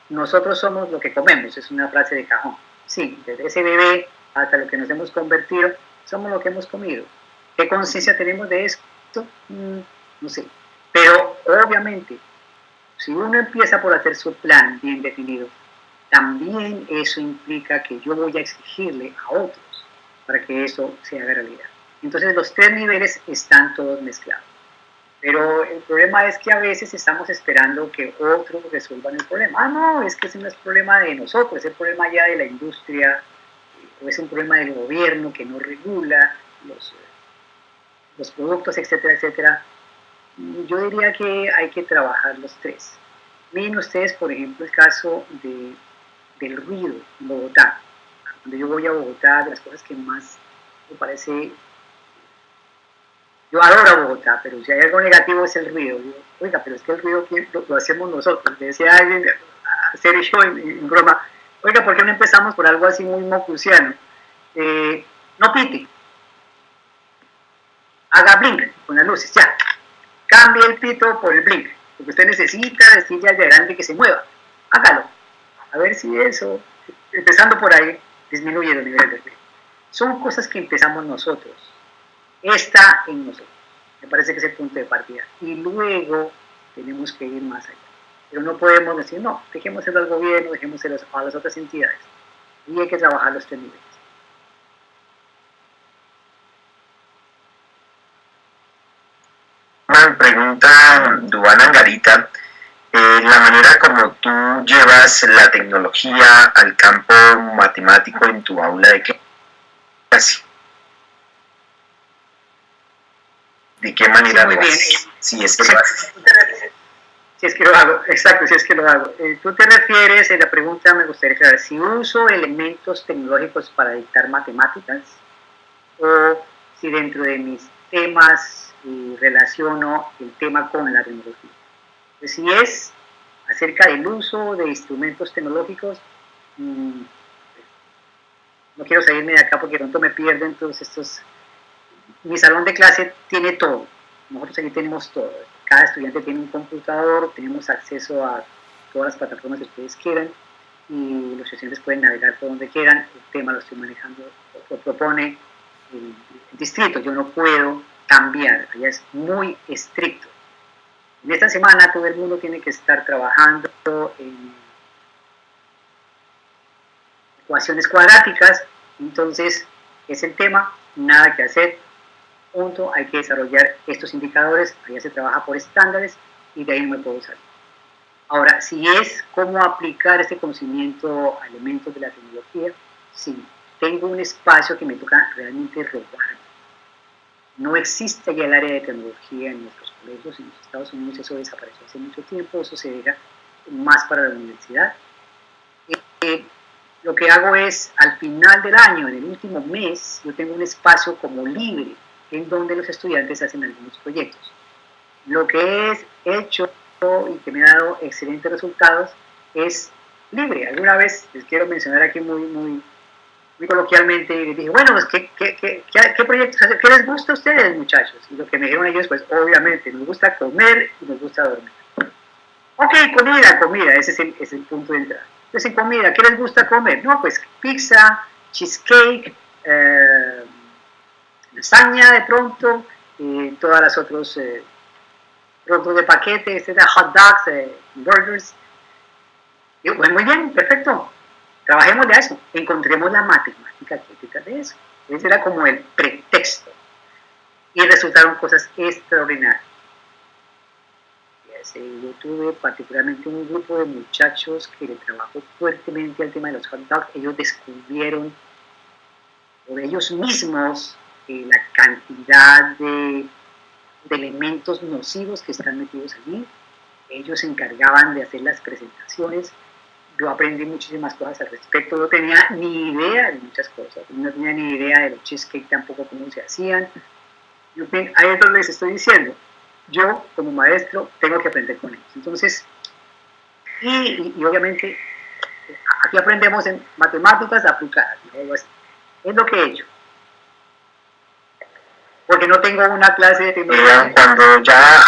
Nosotros somos lo que comemos, es una frase de cajón. Sí, desde ese bebé hasta lo que nos hemos convertido, somos lo que hemos comido. ¿Qué conciencia tenemos de esto? No sé. Pero obviamente, si uno empieza por hacer su plan bien definido, también eso implica que yo voy a exigirle a otros para que eso se haga realidad. Entonces los tres niveles están todos mezclados. Pero el problema es que a veces estamos esperando que otros resuelvan el problema. No, es que ese no es problema de nosotros, es el problema ya de la industria, o es un problema del gobierno que no regula los productos, etcétera, etcétera. Yo diría que hay que trabajar los tres. Miren ustedes, por ejemplo, el caso del ruido en Bogotá. Cuando yo voy a Bogotá, de las cosas que más me parece... Yo adoro Bogotá, pero si hay algo negativo es el ruido. Digo, oiga, pero es que el ruido lo hacemos nosotros. Le decía a alguien, a Sergio en broma, oiga, ¿por qué no empezamos por algo así muy mocusiano? No pite. Haga blink con las luces, ya. Cambie el pito por el blink. Porque usted necesita decirle al de adelante que se mueva. Hágalo. A ver si eso, empezando por ahí, disminuye los niveles de ruido. Son cosas que empezamos nosotros. Está en nosotros. Me parece que es el punto de partida. Y luego tenemos que ir más allá. Pero no podemos decir, no, dejémoselo al gobierno, dejémoselo a las otras entidades. Y hay que trabajar los tres niveles. Me pregunta Duván Angarita, la manera como tú llevas la tecnología al campo matemático en tu aula de clase. ¿De qué manera lo haces? Si es que lo haces. Si es que lo hago, exacto, si es que lo hago. Tú te refieres, en la pregunta me gustaría aclarar, si uso elementos tecnológicos para dictar matemáticas o si dentro de mis temas relaciono el tema con la tecnología. Pues si es acerca del uso de instrumentos tecnológicos, no quiero salirme de acá porque pronto me pierden todos estos... Mi salón de clase tiene todo, nosotros aquí tenemos todo. Cada estudiante tiene un computador, tenemos acceso a todas las plataformas que ustedes quieran y los estudiantes pueden navegar por donde quieran. El tema lo estoy manejando, lo propone el distrito, yo no puedo cambiar, allá es muy estricto. En esta semana todo el mundo tiene que estar trabajando en ecuaciones cuadráticas, entonces es el tema, nada que hacer. Punto, hay que desarrollar estos indicadores, allá se trabaja por estándares y de ahí no me puedo salir. Ahora, si es cómo aplicar este conocimiento a elementos de la tecnología, sí, tengo un espacio que me toca realmente robar. No existe ya el área de tecnología en nuestros colegios, en los Estados Unidos eso desapareció hace mucho tiempo, eso se deja más para la universidad. Lo que hago es, al final del año, en el último mes, yo tengo un espacio como libre, en donde los estudiantes hacen algunos proyectos. Lo que he hecho y que me ha dado excelentes resultados es libre. Alguna vez les quiero mencionar aquí muy coloquialmente, y les dije, bueno, pues, ¿qué proyectos hacen? ¿Qué les gusta a ustedes, muchachos? Y lo que me dijeron ellos, pues obviamente, nos gusta comer y nos gusta dormir. Ok, comida, ese es el punto de entrada. Entonces, en comida, ¿qué les gusta comer? No, pues pizza, cheesecake, lasaña de pronto, todas las otros productos de paquete, etcétera, hot dogs, burgers. Y bueno, muy bien, perfecto. Trabajemos de eso, encontremos la matemática crítica de eso. Ese era como el pretexto. Y resultaron cosas extraordinarias. Yo tuve particularmente un grupo de muchachos que le trabajó fuertemente al tema de los hot dogs. Ellos descubrieron por ellos mismos la cantidad de elementos nocivos que están metidos allí. Ellos se encargaban de hacer las presentaciones. Yo aprendí muchísimas cosas al respecto. No tenía ni idea de muchas cosas. No tenía ni idea de los cheesecake tampoco, cómo se hacían. Ahí es donde les estoy diciendo. Yo, como maestro, tengo que aprender con ellos. Entonces, y obviamente, aquí aprendemos en matemáticas aplicadas. ¿No? Es lo que he hecho. Porque no tengo una clase de tecnología. Cuando ya...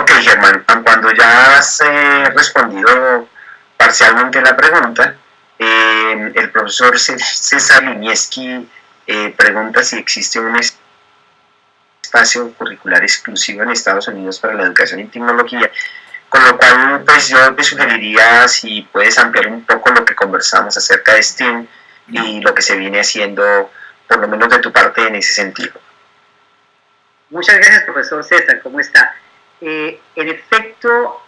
ok, Germán, cuando ya has respondido parcialmente la pregunta, el profesor César Linieski pregunta si existe un espacio curricular exclusivo en Estados Unidos para la educación en tecnología, con lo cual pues yo te sugeriría si puedes ampliar un poco lo que conversamos acerca de STEAM y lo que se viene haciendo, por lo menos de tu parte, en ese sentido. Muchas gracias, profesor César, ¿cómo está? En efecto,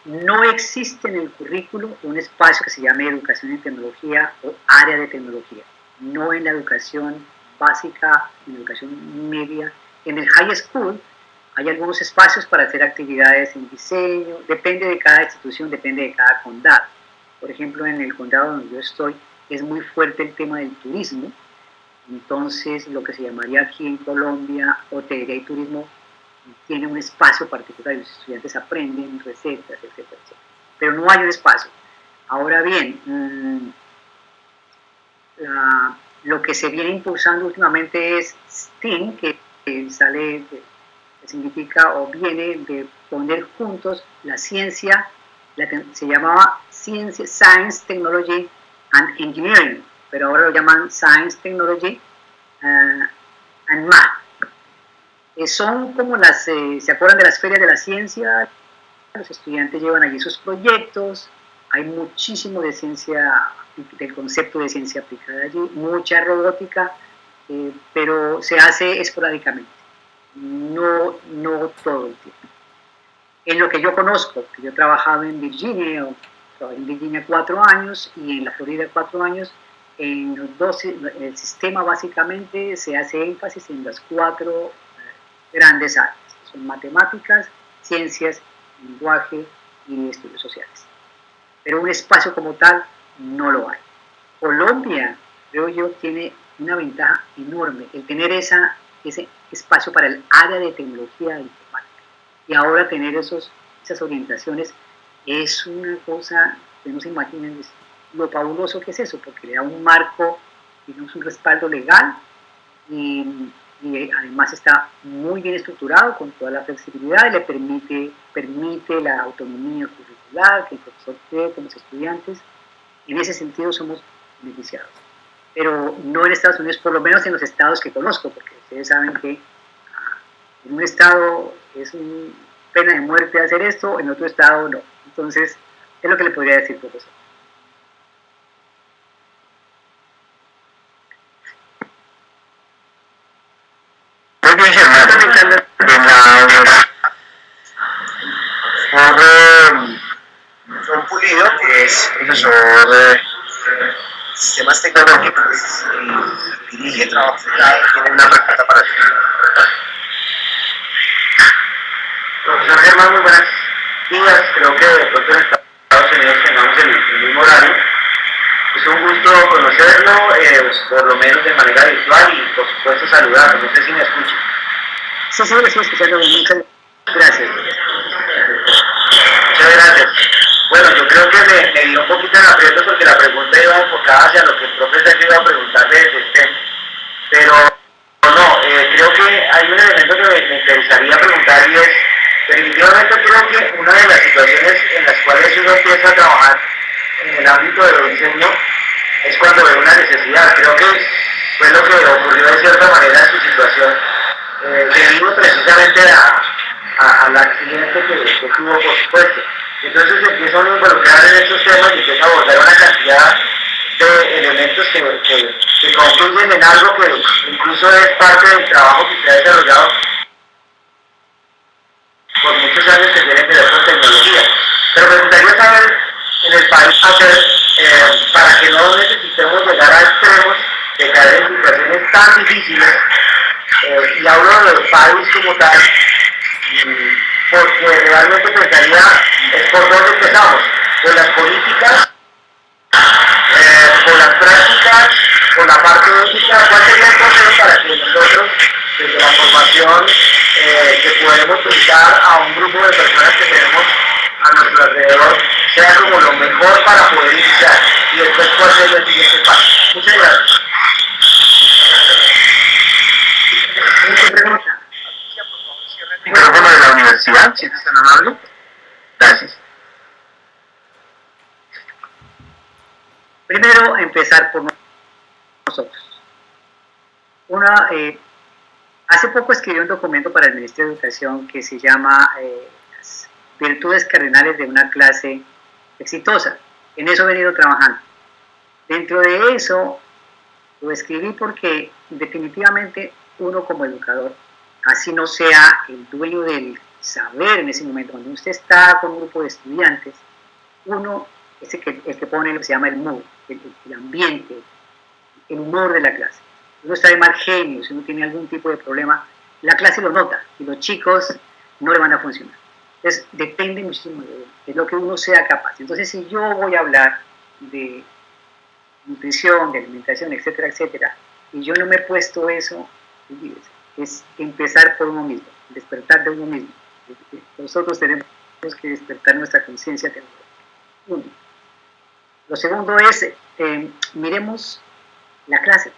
no existe en el currículo un espacio que se llame educación en tecnología o área de tecnología. No en la educación básica, en la educación media. En el high school hay algunos espacios para hacer actividades en diseño, depende de cada institución, depende de cada condado. Por ejemplo, en el condado donde yo estoy es muy fuerte el tema del turismo, entonces lo que se llamaría aquí en Colombia hotelería y turismo tiene un espacio particular y los estudiantes aprenden recetas, etcétera, etcétera. Pero no hay un espacio. Ahora bien, lo que se viene impulsando últimamente es STEAM, que sale, que significa o viene de poner juntos la ciencia, se llamaba Science, Technology and Engineering, pero ahora lo llaman Science, Technology and Math. Son como ¿se acuerdan de las ferias de la ciencia? Los estudiantes llevan allí sus proyectos, hay muchísimo de ciencia, del concepto de ciencia aplicada allí, mucha robótica, pero se hace esporádicamente, no todo el tiempo. En lo que yo conozco, que yo trabajaba en Virginia, trabajé en Virginia 4 años y en la Florida 4 años, en el sistema básicamente se hace énfasis en las 4 grandes áreas, son matemáticas, ciencias, lenguaje y estudios sociales. Pero un espacio como tal no lo hay. Colombia, creo yo, tiene una ventaja enorme, el tener ese espacio para el área de tecnología e informática. Y ahora tener esas orientaciones es una cosa que no se imaginan lo fabuloso que es eso, porque le da un marco, digamos, un respaldo legal y además está muy bien estructurado con toda la flexibilidad y le permite la autonomía curricular que el profesor cree con los estudiantes. En ese sentido somos beneficiados, pero no en Estados Unidos, por lo menos en los estados que conozco, porque ustedes saben que en un estado es pena de muerte hacer esto, en otro estado no. Entonces, es lo que le podría decir, profesor. Muy bien, Germán. John Pulido, que es profesor de sistemas tecnológicos y dirige trabajo aplicado, tiene una pregunta para ti. Profesor Germán, muy buenas días. Creo que de pronto en Estados Unidos tengamos el mismo horario. Es un gusto conocerlo, por lo menos de manera virtual y por supuesto saludarlo. No sé si me escucha. Sí, lo estoy escuchando. Muchas gracias. Muchas gracias. Bueno, yo creo que me dio un poquito en aprieto porque la pregunta iba enfocada hacia lo que el profesor iba a preguntarle desde STEM, pero no, creo que hay un elemento que me interesaría preguntar y es, definitivamente creo que una de las situaciones en las cuales uno empieza a trabajar en el ámbito del diseño es cuando ve una necesidad. Creo que fue lo que ocurrió de cierta manera en su situación, debido precisamente al accidente que tuvo, por supuesto. Entonces empieza uno a involucrar en estos temas y empieza a abordar una cantidad de elementos que confluyen en algo que incluso es parte del trabajo que se ha desarrollado por muchos años que tiene que ver con tecnología. Pero me gustaría saber en el país para que no necesitemos llegar a extremos de caer en situaciones tan difíciles, y hablo del país como tal, porque realmente pensaría es por dónde empezamos, por las políticas, por las prácticas, por la parte ética. ¿Cuál sería el consejo para que nosotros, desde la formación que podemos brindar a un grupo de personas que tenemos a nuestro alrededor, sea como lo mejor para poder iniciar y después cuál sería el siguiente paso? Muchas gracias. Muchas preguntas. Micrófono de la universidad, si es tan amable. Gracias. Primero, empezar por nosotros. Hace poco escribí un documento para el Ministerio de Educación que se llama las virtudes cardinales de una clase exitosa. En eso he venido trabajando. Dentro de eso, lo escribí porque definitivamente uno como educador, así no sea el dueño del saber en ese momento, cuando usted está con un grupo de estudiantes, uno es el que pone lo que se llama el mood, el ambiente, el humor de la clase. Uno está de mal genio, si uno tiene algún tipo de problema, la clase lo nota y los chicos no le van a funcionar. Entonces, depende muchísimo de lo que uno sea capaz. Entonces, si yo voy a hablar de nutrición, de alimentación, etcétera, etcétera, y yo no me he puesto eso, es empezar por uno mismo, despertar de uno mismo. Nosotros tenemos que despertar nuestra conciencia tecnológica. Uno. Lo segundo es, miremos la clase.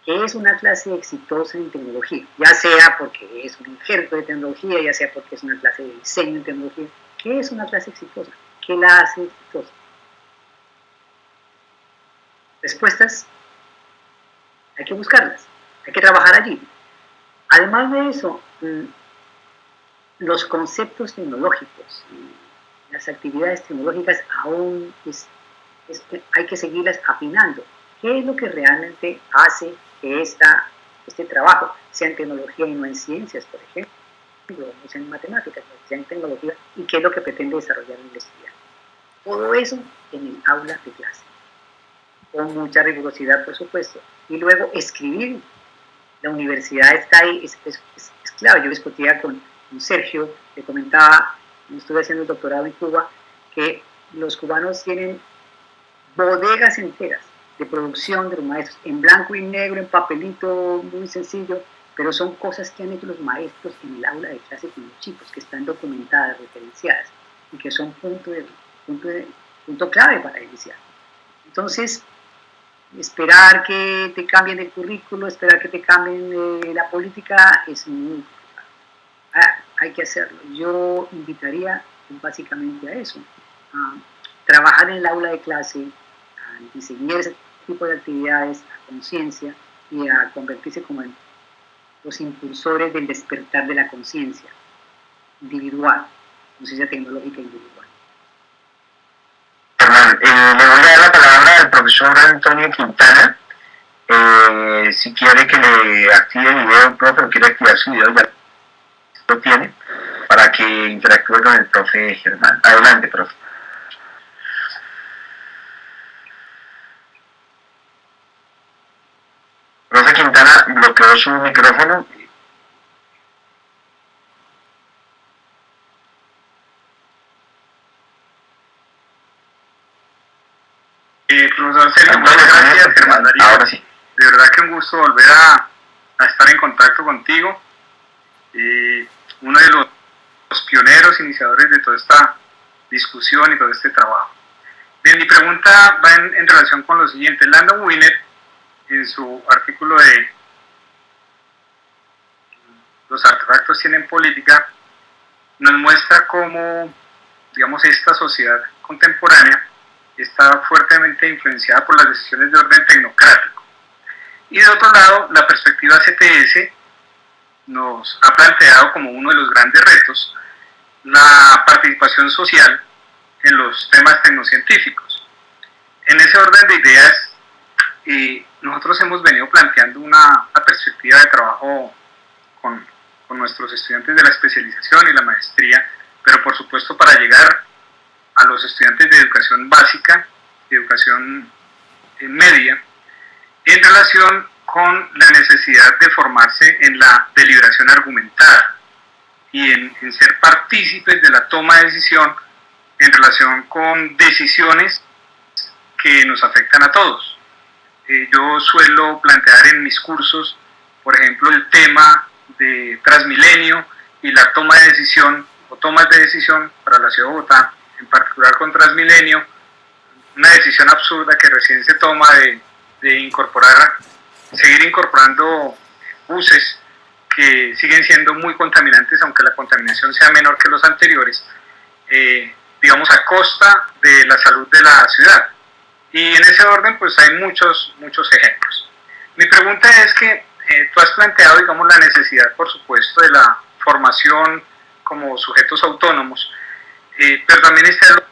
¿Qué es una clase exitosa en tecnología? Ya sea porque es un injerto de tecnología, ya sea porque es una clase de diseño en tecnología. ¿Qué es una clase exitosa? ¿Qué la hace exitosa? Respuestas, hay que buscarlas, hay que trabajar allí. Además de eso, los conceptos tecnológicos, las actividades tecnológicas aún hay que seguirlas afinando. ¿Qué es lo que realmente hace que este trabajo sea en tecnología y no en ciencias, por ejemplo, no sea en matemáticas, sea en tecnología, y qué es lo que pretende desarrollar el estudiante? Todo eso en el aula de clase, con mucha rigurosidad, por supuesto, y luego escribir. La universidad está ahí, es clave. Yo discutía con Sergio, le comentaba, estuve haciendo el doctorado en Cuba, que los cubanos tienen bodegas enteras de producción de los maestros, en blanco y negro, en papelito, muy sencillo, pero son cosas que han hecho los maestros en el aula de clase con los chicos, que están documentadas, referenciadas, y que son punto clave para iniciar. Entonces, esperar que te cambien el currículo, esperar que te cambien la política, es muy complicado. Hay que hacerlo. Yo invitaría básicamente a eso, a trabajar en el aula de clase, a diseñar ese tipo de actividades, a conciencia y a convertirse como en los impulsores del despertar de la conciencia individual, conciencia tecnológica individual. Le voy a dar la palabra al profesor Antonio Quintana. Si quiere que le active el video, profe, o quiere activar su video, ya lo tiene, para que interactúe con el profe Germán. Adelante, profe. Profe Quintana bloqueó su micrófono. Profesor Sergio, muchas gracias, Germán Darío. Ahora sí. De verdad que un gusto volver a estar en contacto contigo. Uno de los pioneros, iniciadores de toda esta discusión y todo este trabajo. Bien, mi pregunta va en relación con lo siguiente. Landon Wiener, en su artículo de Los artefactos tienen política, nos muestra cómo, digamos, esta sociedad contemporánea está fuertemente influenciada por las decisiones de orden tecnocrático. Y de otro lado, la perspectiva CTS nos ha planteado como uno de los grandes retos la participación social en los temas tecnocientíficos. En ese orden de ideas, nosotros hemos venido planteando una perspectiva de trabajo con nuestros estudiantes de la especialización y la maestría, pero por supuesto para llegar a los estudiantes de educación básica, de educación media, en relación con la necesidad de formarse en la deliberación argumentada y en ser partícipes de la toma de decisión en relación con decisiones que nos afectan a todos. Yo suelo plantear en mis cursos, por ejemplo, el tema de Transmilenio y la toma de decisión o tomas de decisión para la ciudad de Bogotá, en particular con Transmilenio, una decisión absurda que recién se toma de seguir incorporando buses que siguen siendo muy contaminantes, aunque la contaminación sea menor que los anteriores, digamos a costa de la salud de la ciudad. Y en ese orden pues hay muchos ejemplos. Mi pregunta es que tú has planteado, digamos, la necesidad, por supuesto, de la formación como sujetos autónomos, pero también está el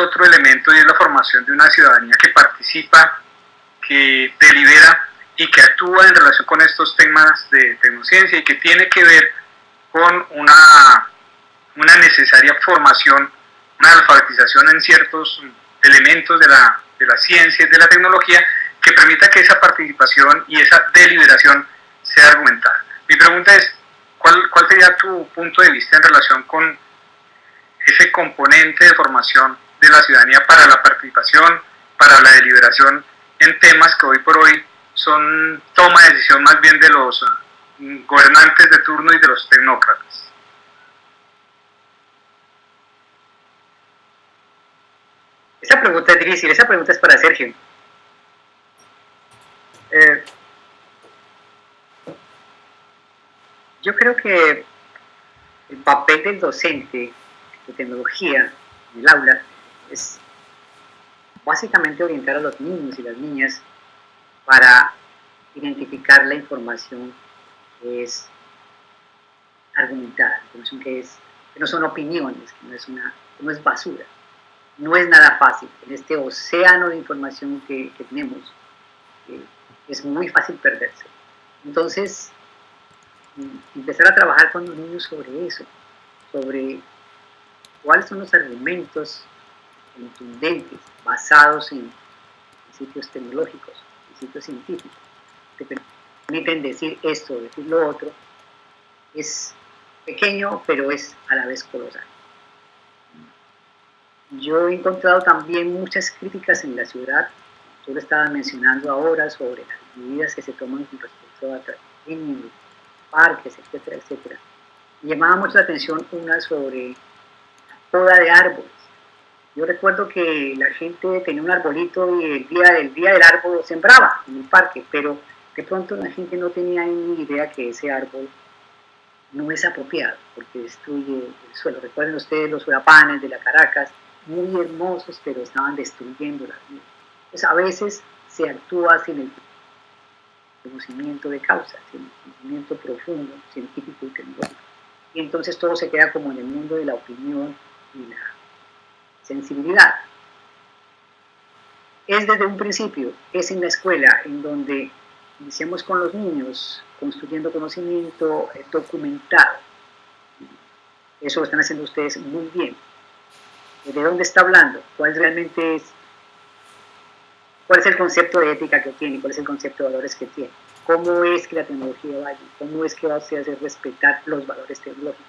otro elemento, y es la formación de una ciudadanía que participa, que delibera y que actúa en relación con estos temas de tecnociencia y que tiene que ver con una necesaria formación, una alfabetización en ciertos elementos de la ciencia y de la tecnología que permita que esa participación y esa deliberación sea argumentada. Mi pregunta es, ¿cuál sería tu punto de vista en relación con ese componente de formación de la ciudadanía para la participación, para la deliberación en temas que hoy por hoy son toma de decisión más bien de los gobernantes de turno y de los tecnócratas? Esa pregunta es difícil, esa pregunta es para Sergio. Yo creo que el papel del docente de tecnología en el aula es básicamente orientar a los niños y las niñas para identificar la información que es argumentada, información que no son opiniones, que no es basura. No es nada fácil. En este océano de información que tenemos, es muy fácil perderse. Entonces, empezar a trabajar con los niños sobre eso, sobre cuáles son los argumentos contundentes, basados en sitios tecnológicos, en sitios científicos, que permiten decir esto, decir lo otro, es pequeño, pero es a la vez colosal. Yo he encontrado también muchas críticas en la ciudad, yo lo estaba mencionando ahora, sobre las medidas que se toman con respecto a transgénero, parques, etcétera, etcétera. Me llamaba mucho la atención una sobre la poda de árboles. Yo recuerdo que la gente tenía un arbolito y el día del árbol lo sembraba en el parque, pero de pronto la gente no tenía ni idea que ese árbol no es apropiado porque destruye el suelo. Recuerden ustedes los huracanes de la Caracas, muy hermosos, pero estaban destruyendo la vida. Pues a veces se actúa sin el conocimiento de causa, sin el conocimiento profundo, científico y tecnológico. Y entonces todo se queda como en el mundo de la opinión y la sensibilidad. Es desde un principio, es en la escuela en donde iniciamos con los niños, construyendo conocimiento documentado. Eso lo están haciendo ustedes muy bien. ¿De dónde está hablando? ¿Cuál es el concepto de ética que tiene? ¿Cuál es el concepto de valores que tiene? ¿Cómo es que la tecnología va allí? ¿Cómo es que va a hacer respetar los valores tecnológicos?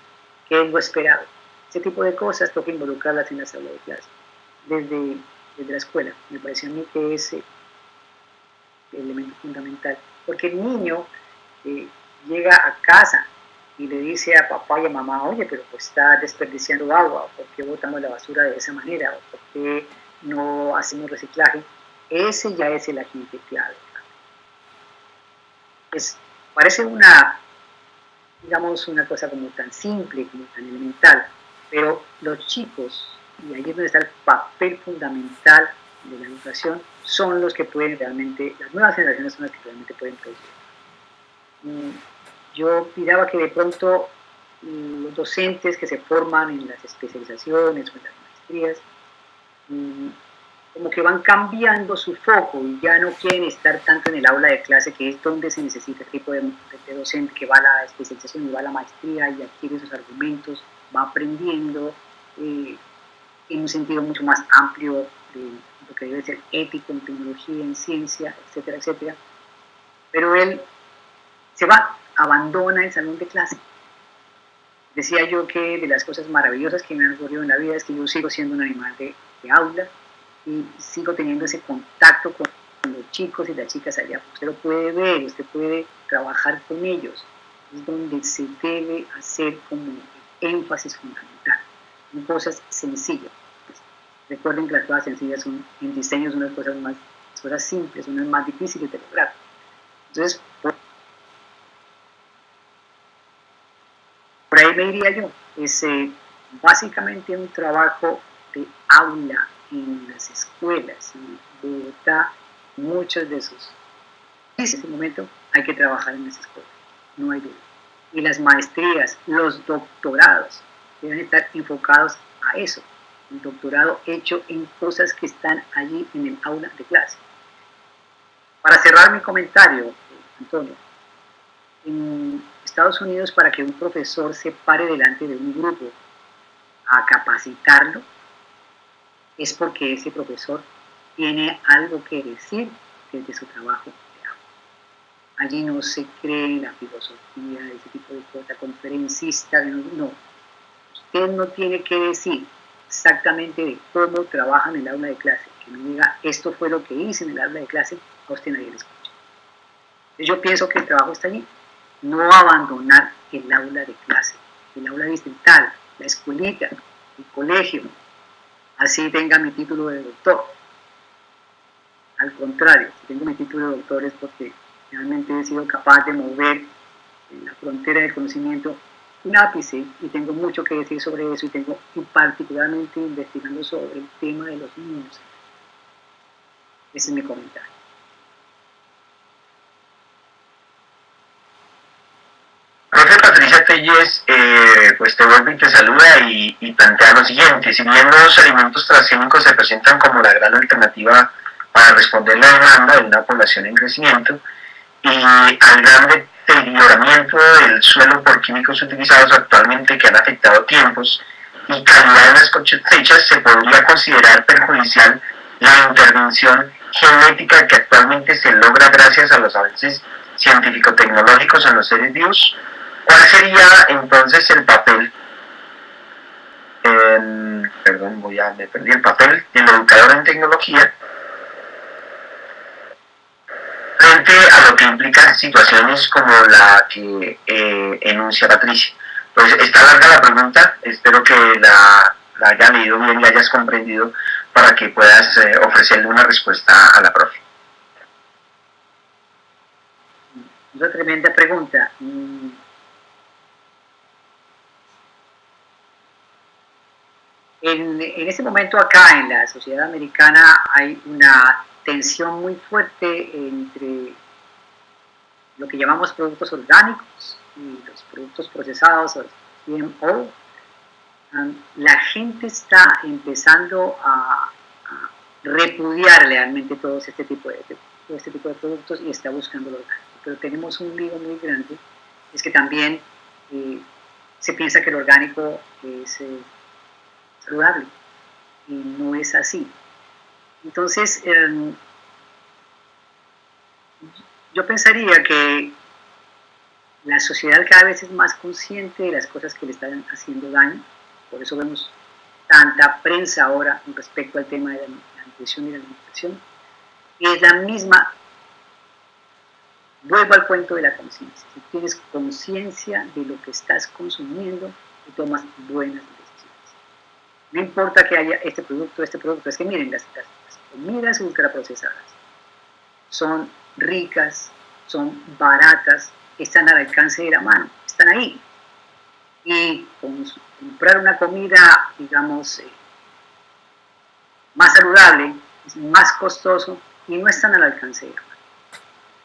¿Qué es lo esperado? Ese tipo de cosas toca involucrarlas en la sala de clase, desde la escuela. Me parece a mí que es el elemento fundamental, porque el niño llega a casa y le dice a papá y a mamá, oye, pero pues está desperdiciando agua, ¿por qué botamos la basura de esa manera? ¿O por qué no hacemos reciclaje? Ese ya es el agente clave. Parece una cosa como tan simple, como tan elemental, pero los chicos, y ahí es donde está el papel fundamental de la educación, son los que pueden realmente, las nuevas generaciones son las que realmente pueden producir. Yo miraba que de pronto los docentes que se forman en las especializaciones o en las maestrías, como que van cambiando su foco y ya no quieren estar tanto en el aula de clase, que es donde se necesita el tipo de docente que va a la especialización y va a la maestría y adquiere sus argumentos, va aprendiendo en un sentido mucho más amplio de lo que debe ser ético en tecnología, en ciencia, etcétera, etcétera. Pero él se va, abandona el salón de clase. Decía yo que de las cosas maravillosas que me han ocurrido en la vida es que yo sigo siendo un animal de aula y sigo teniendo ese contacto con los chicos y las chicas allá. Usted lo puede ver, usted puede trabajar con ellos. Es donde se debe hacer como énfasis fundamental en cosas sencillas. Recuerden que las cosas sencillas son, en diseño, son las cosas simples, son las más difíciles de lograr. Entonces, por ahí me diría yo, es básicamente un trabajo de aula en las escuelas. En Bogotá, muchos de esos. En ese momento hay que trabajar en las escuelas, no hay duda. Y las maestrías, los doctorados, deben estar enfocados a eso. Un doctorado hecho en cosas que están allí en el aula de clase. Para cerrar mi comentario, Antonio, Estados Unidos, para que un profesor se pare delante de un grupo a capacitarlo, es porque ese profesor tiene algo que decir desde su trabajo de aula. Allí no se cree en la filosofía, ese tipo de cosas, conferencista, no. Usted no tiene que decir exactamente de cómo trabaja en el aula de clase, que me diga, esto fue lo que hice en el aula de clase, a usted nadie le escucha. Yo pienso que el trabajo está allí, no abandonar el aula de clase, el aula distrital, la escuelita, el colegio, así tenga mi título de doctor. Al contrario, si tengo mi título de doctor es porque realmente he sido capaz de mover en la frontera del conocimiento un ápice y tengo mucho que decir sobre eso y particularmente investigando sobre el tema de los niños. Ese es mi comentario. Profe Patricia Telles, pues te vuelve y te saluda y plantea lo siguiente: si bien los alimentos transgénicos se presentan como la gran alternativa para responder la demanda de una población en crecimiento y al gran deterioramiento del suelo por químicos utilizados actualmente que han afectado tiempos y calidad de las cosechas, se podría considerar perjudicial la intervención genética que actualmente se logra gracias a los avances científico-tecnológicos en los seres vivos. ¿Cuál sería entonces el papel, me perdí, el papel del educador en tecnología frente a lo que implica situaciones como la que enuncia Patricia? Pues está larga la pregunta, espero que la hayas leído bien y la hayas comprendido para que puedas ofrecerle una respuesta a la profe. Una tremenda pregunta. En ese momento acá en la sociedad americana hay una tensión muy fuerte entre lo que llamamos productos orgánicos y los productos procesados, los GMO. La gente está empezando a repudiar realmente todo este tipo de productos y está buscando lo orgánico. Pero tenemos un lío muy grande, es que también se piensa que lo orgánico es saludable y no es así. Entonces, yo pensaría que la sociedad cada vez es más consciente de las cosas que le están haciendo daño, por eso vemos tanta prensa ahora con respecto al tema de la nutrición y la alimentación, y es la misma. Vuelvo al cuento de la conciencia. Si tienes conciencia de lo que estás consumiendo, tú tomas buenas decisiones. No importa que haya este producto, es que miren, las comidas ultraprocesadas son ricas, son baratas, están al alcance de la mano, están ahí. Y comprar una comida, digamos, más saludable, es más costoso y no están al alcance de la mano.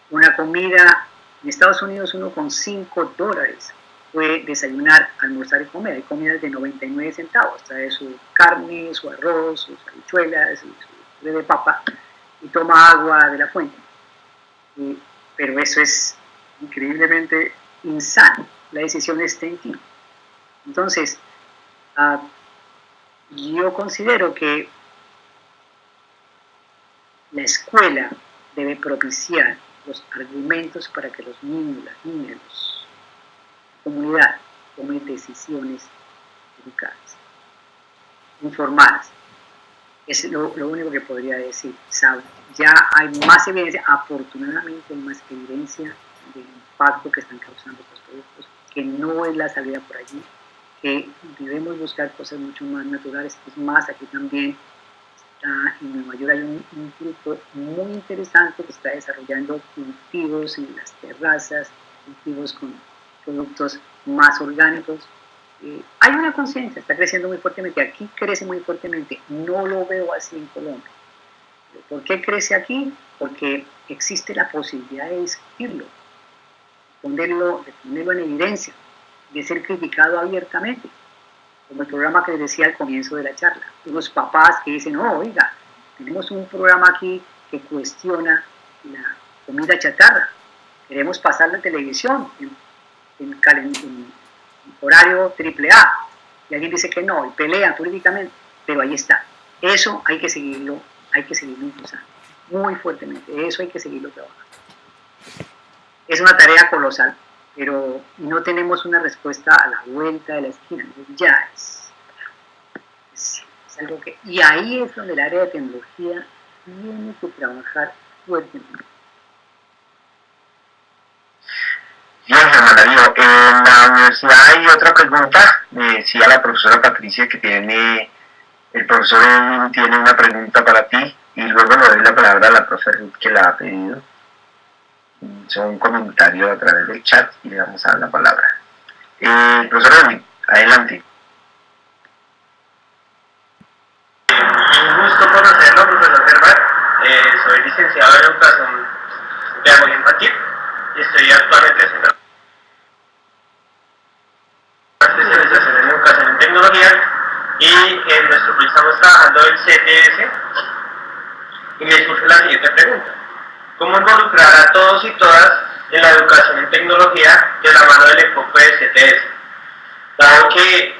Una comida en Estados Unidos, uno con $5 puede desayunar, almorzar y comer. Hay comidas de 99 centavos, trae su carne, su arroz, sus habichuelas, su puré de papa y toma agua de la fuente. Pero eso es increíblemente insano. La decisión está en ti. Entonces, yo considero que la escuela debe propiciar los argumentos para que los niños, las niñas, la comunidad tomen decisiones educadas, informadas. Es lo único que podría decir. Ya hay más evidencia, afortunadamente hay más evidencia del impacto que están causando estos productos, que no es la salida por allí, que debemos buscar cosas mucho más naturales. Es más, aquí también en Nueva York hay un grupo muy interesante que está desarrollando cultivos en las terrazas, cultivos con productos más orgánicos. Hay una conciencia, está creciendo muy fuertemente, aquí crece muy fuertemente, no lo veo así en Colombia. ¿Por qué crece aquí? Porque existe la posibilidad de discutirlo, de ponerlo en evidencia, de ser criticado abiertamente, como el programa que les decía al comienzo de la charla. Unos papás que dicen, oh, oiga, tenemos un programa aquí que cuestiona la comida chatarra, queremos pasar la televisión en horario AAA, y alguien dice que no, y pelea políticamente, pero ahí está. Eso hay que seguirlo impulsando muy fuertemente, eso hay que seguirlo trabajando. Es una tarea colosal, pero no tenemos una respuesta a la vuelta de la esquina, ya es algo que... Y ahí es donde el área de tecnología tiene que trabajar fuertemente. Bien, Germán Darío, en la universidad hay otra pregunta, me decía la profesora Patricia que el profesor Edwin tiene una pregunta para ti, y luego le doy la palabra a la profe Ruth que la ha pedido. Hizo un comentario a través del chat y le vamos a dar la palabra. Profesor Edwin, adelante. Un gusto conocerlo, profesor Germán. Soy licenciado en Educación Pedagógica Infantil y estoy actualmente haciendo una especialización en Educación en Tecnología, y en nuestro país estamos trabajando el CTS, y me surge la siguiente pregunta: ¿cómo involucrar a todos y todas en la educación en tecnología de la mano del enfoque de CTS? Dado que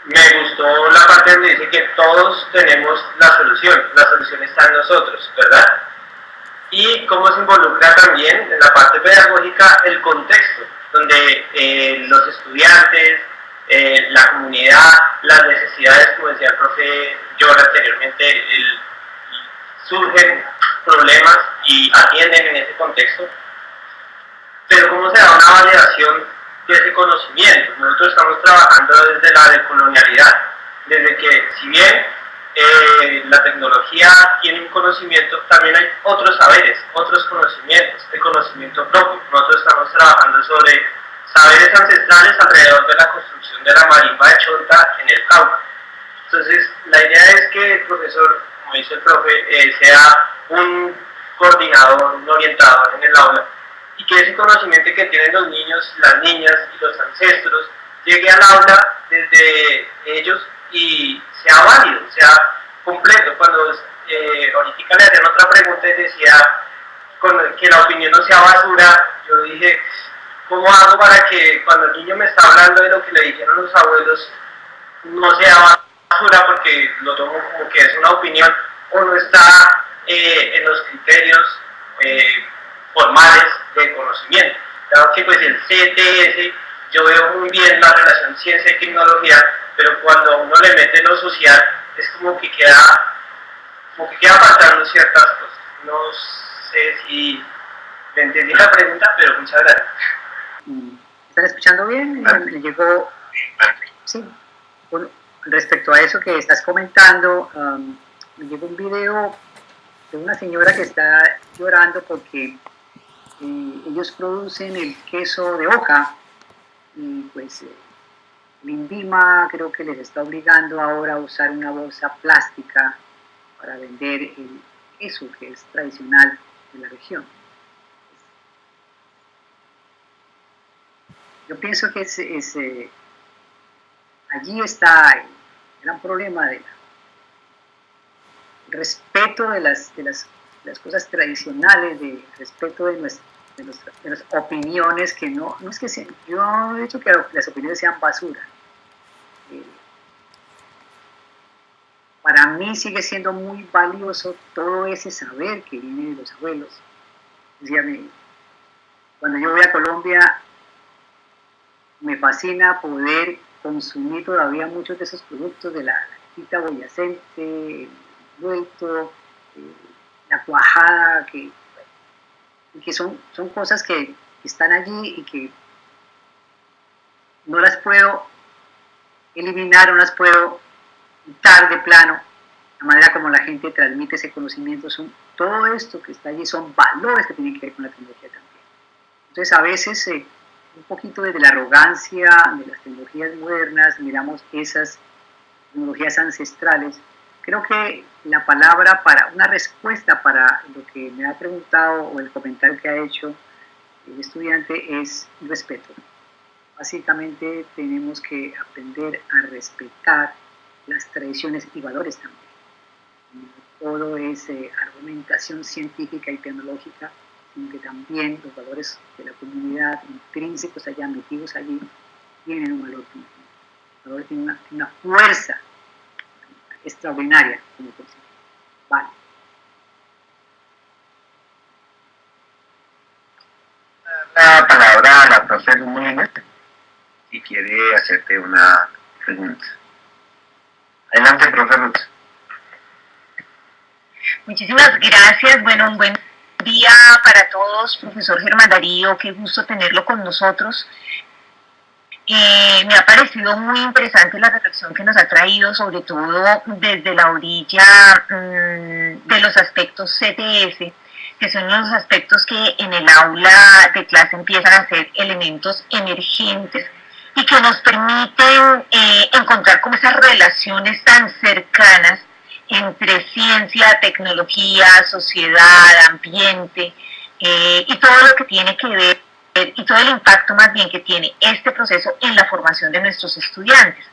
me gustó la parte donde dice que todos tenemos la solución está en nosotros, ¿verdad? Y cómo se involucra también en la parte pedagógica el contexto, donde los estudiantes, la comunidad, las necesidades, como decía el profe George anteriormente, surgen problemas y atienden en ese contexto, pero cómo se da una validación de ese conocimiento. Nosotros estamos trabajando desde la decolonialidad, desde que si bien la tecnología tiene un conocimiento, también hay otros saberes, otros conocimientos, el conocimiento propio. Nosotros estamos trabajando sobre saberes ancestrales alrededor de la construcción de la marimba de Chonta en el Cauca. Entonces, la idea es que el profesor, como dice el profe, sea un coordinador, un orientador en el aula, y que ese conocimiento que tienen los niños, las niñas y los ancestros llegue al aula desde ellos y sea válido, sea completo. Cuando ahorita le hacían otra pregunta y decía que la opinión no sea basura, yo dije, ¿cómo hago para que cuando el niño me está hablando de lo que le dijeron los abuelos no sea basura, porque lo tomo como que es una opinión o no está en los criterios formales de conocimiento? Claro que pues el CTS, yo veo muy bien la relación ciencia y tecnología, pero cuando uno le mete lo social es como que queda faltando ciertas cosas. No sé si me entendí la pregunta, pero muchas gracias. ¿Están escuchando bien? Me llegó... Sí. Bueno, respecto a eso que estás comentando, me llegó un video de una señora que está llorando porque ellos producen el queso de Oca y pues el INVIMA creo que les está obligando ahora a usar una bolsa plástica para vender el queso que es tradicional de la región. Yo pienso que allí está el gran problema del respeto de las cosas tradicionales, del respeto de las opiniones, que no es que sean, yo he dicho que las opiniones sean basura. Para mí sigue siendo muy valioso todo ese saber que viene de los abuelos. Cuando yo voy a Colombia, me fascina poder consumir todavía muchos de esos productos de la cajita boyacente, el vuelto, la cuajada, que son cosas que están allí y que no las puedo eliminar, no las puedo quitar de plano. La manera como la gente transmite ese conocimiento, todo esto que está allí son valores que tienen que ver con la tecnología también. Entonces a veces un poquito desde la arrogancia de las tecnologías modernas miramos esas tecnologías ancestrales. Creo que la palabra para una respuesta para lo que me ha preguntado o el comentario que ha hecho el estudiante es respeto. Básicamente tenemos que aprender a respetar las tradiciones y valores también. No todo es argumentación científica y tecnológica, sino que también los valores de la comunidad, intrínsecos allá, metidos allí, tienen un valor, tienen una fuerza extraordinaria como concepto. Vale. La palabra a la profe Molina, si quiere hacerte una pregunta. Adelante, profe Ruth. Muchísimas gracias. Bueno, un buen día para todos. Profesor Germán Darío, qué gusto tenerlo con nosotros. Me ha parecido muy interesante la reflexión que nos ha traído, sobre todo desde la orilla de los aspectos CTS, que son los aspectos que en el aula de clase empiezan a ser elementos emergentes y que nos permiten encontrar como esas relaciones tan cercanas entre ciencia, tecnología, sociedad, ambiente, y todo lo que tiene que ver, y todo el impacto más bien que tiene este proceso en la formación de nuestros estudiantes.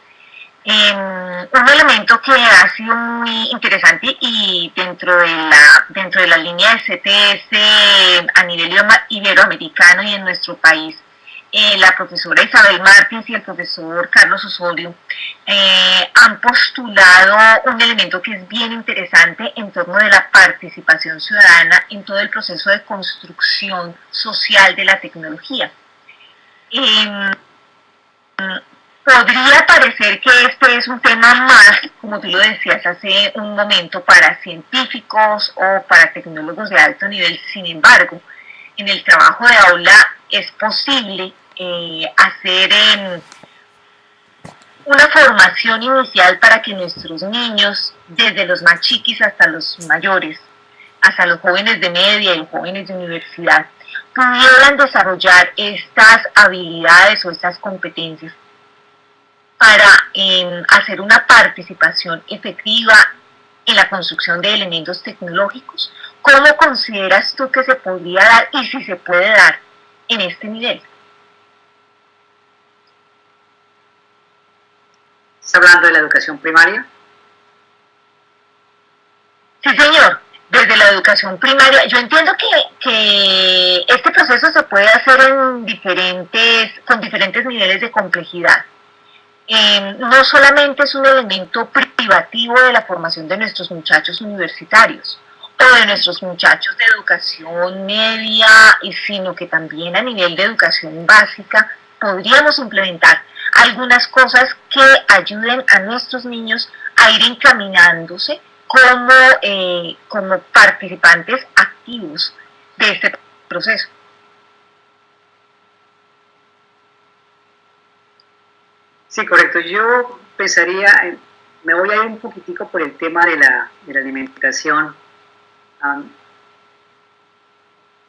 Un elemento que ha sido muy interesante y dentro de la línea de CTS a nivel iberoamericano y en nuestro país, la profesora Isabel Martins y el profesor Carlos Osorio han postulado un elemento que es bien interesante en torno de la participación ciudadana en todo el proceso de construcción social de la tecnología. Podría parecer que este es un tema más, como tú lo decías hace un momento, para científicos o para tecnólogos de alto nivel. Sin embargo, en el trabajo de aula es posible hacer una formación inicial para que nuestros niños, desde los más chiquis hasta los mayores, hasta los jóvenes de media y los jóvenes de universidad, pudieran desarrollar estas habilidades o estas competencias para hacer una participación efectiva en la construcción de elementos tecnológicos. ¿Cómo consideras tú que se podría dar y si se puede dar en este nivel? ¿Estás hablando de la educación primaria? Sí, señor, desde la educación primaria. Yo entiendo que este proceso se puede hacer con diferentes niveles de complejidad. No solamente es un elemento privativo de la formación de nuestros muchachos universitarios o de nuestros muchachos de educación media, sino que también a nivel de educación básica podríamos implementar algunas cosas que ayuden a nuestros niños a ir encaminándose como participantes activos de este proceso. Sí, correcto. Yo pensaría, me voy a ir un poquitico por el tema de la alimentación.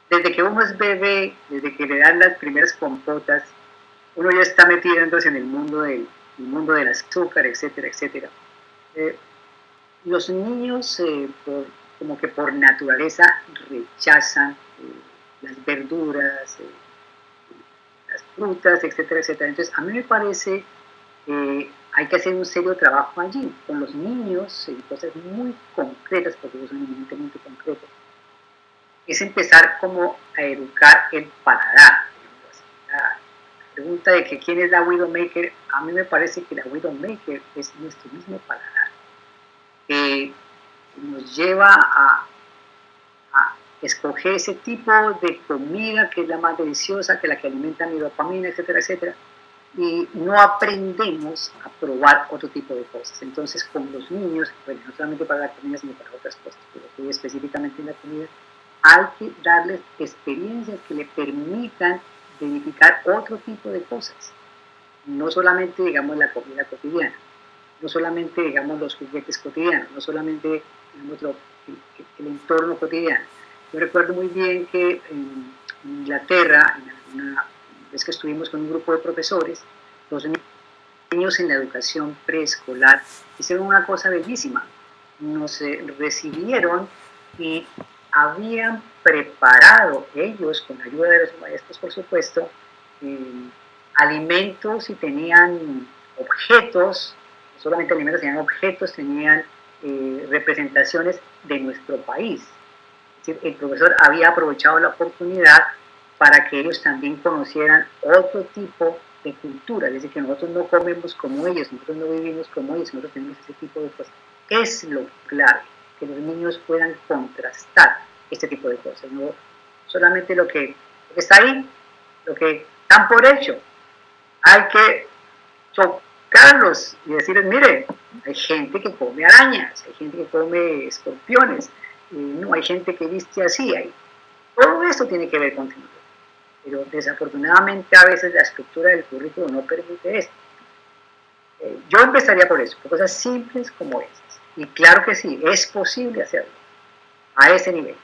Desde que uno es bebé, desde que le dan las primeras compotas, uno ya está metiéndose en el mundo del azúcar, etcétera, etcétera. Los niños, como que por naturaleza, rechazan las verduras, las frutas, etcétera, etcétera. Entonces, a mí me parece hay que hacer un serio trabajo allí, con los niños, en cosas muy concretas, porque ellos son eminentemente concretos. Es empezar como a educar el paladar. La pregunta de que quién es la Widowmaker, a mí me parece que la Widowmaker es nuestro mismo paladar, que nos lleva a escoger ese tipo de comida que es la más deliciosa, que la que alimenta mi dopamina, etcétera, etcétera, y no aprendemos a probar otro tipo de cosas. Entonces, con los niños, bueno, no solamente para la comida, sino para otras cosas, pero estoy específicamente en la comida, hay que darles experiencias que le permitan verificar otro tipo de cosas, no solamente, digamos, la comida cotidiana, no solamente, digamos, los juguetes cotidianos, no solamente, digamos, el entorno cotidiano. Yo recuerdo muy bien que en Inglaterra, en una vez que estuvimos con un grupo de profesores, los niños en la educación preescolar hicieron una cosa bellísima. Nos recibieron y habían preparado ellos, con la ayuda de los maestros por supuesto, alimentos y tenían objetos, no solamente alimentos, tenían objetos, tenían representaciones de nuestro país. Es decir, el profesor había aprovechado la oportunidad para que ellos también conocieran otro tipo de cultura, es decir, que nosotros no comemos como ellos, nosotros no vivimos como ellos, nosotros tenemos ese tipo de cosas. Es lo clave, que los niños puedan contrastar este tipo de cosas, no solamente lo que está ahí, lo que dan por hecho. Hay que chocarlos y decirles, mire, hay gente que come arañas, hay gente que come escorpiones, no hay gente que viste así, todo esto tiene que ver con tecnología. Pero desafortunadamente a veces la estructura del currículo no permite esto. Yo empezaría por eso, por cosas simples como esas. Y claro que sí, es posible hacerlo a ese nivel.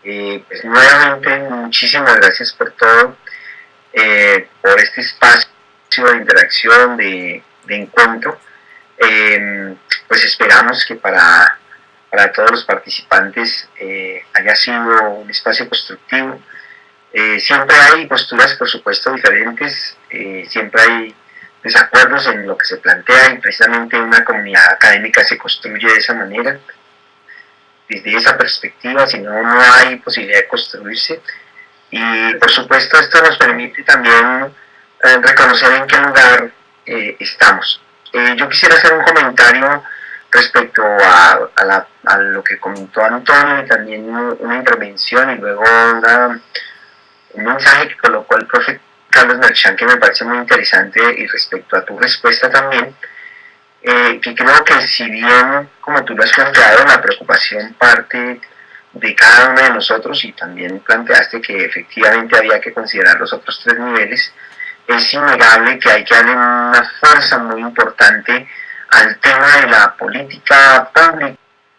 Pues nuevamente muchísimas gracias por todo, por este espacio de interacción, de encuentro. Pues esperamos que para todos los participantes haya sido un espacio constructivo. Siempre hay posturas, por supuesto, diferentes, siempre hay desacuerdos en lo que se plantea y precisamente una comunidad académica se construye de esa manera, desde esa perspectiva, si no, no hay posibilidad de construirse. Y por supuesto esto nos permite también reconocer en qué lugar estamos. Yo quisiera hacer un comentario respecto a lo que comentó Antonio y también una intervención y luego un mensaje que colocó el profe Carlos Merchán que me parece muy interesante y respecto a tu respuesta también, que creo que si bien, como tú lo has planteado, la preocupación parte de cada uno de nosotros y también planteaste que efectivamente había que considerar los otros 3 niveles, es innegable que hay que darle una fuerza muy importante al tema de la política pública.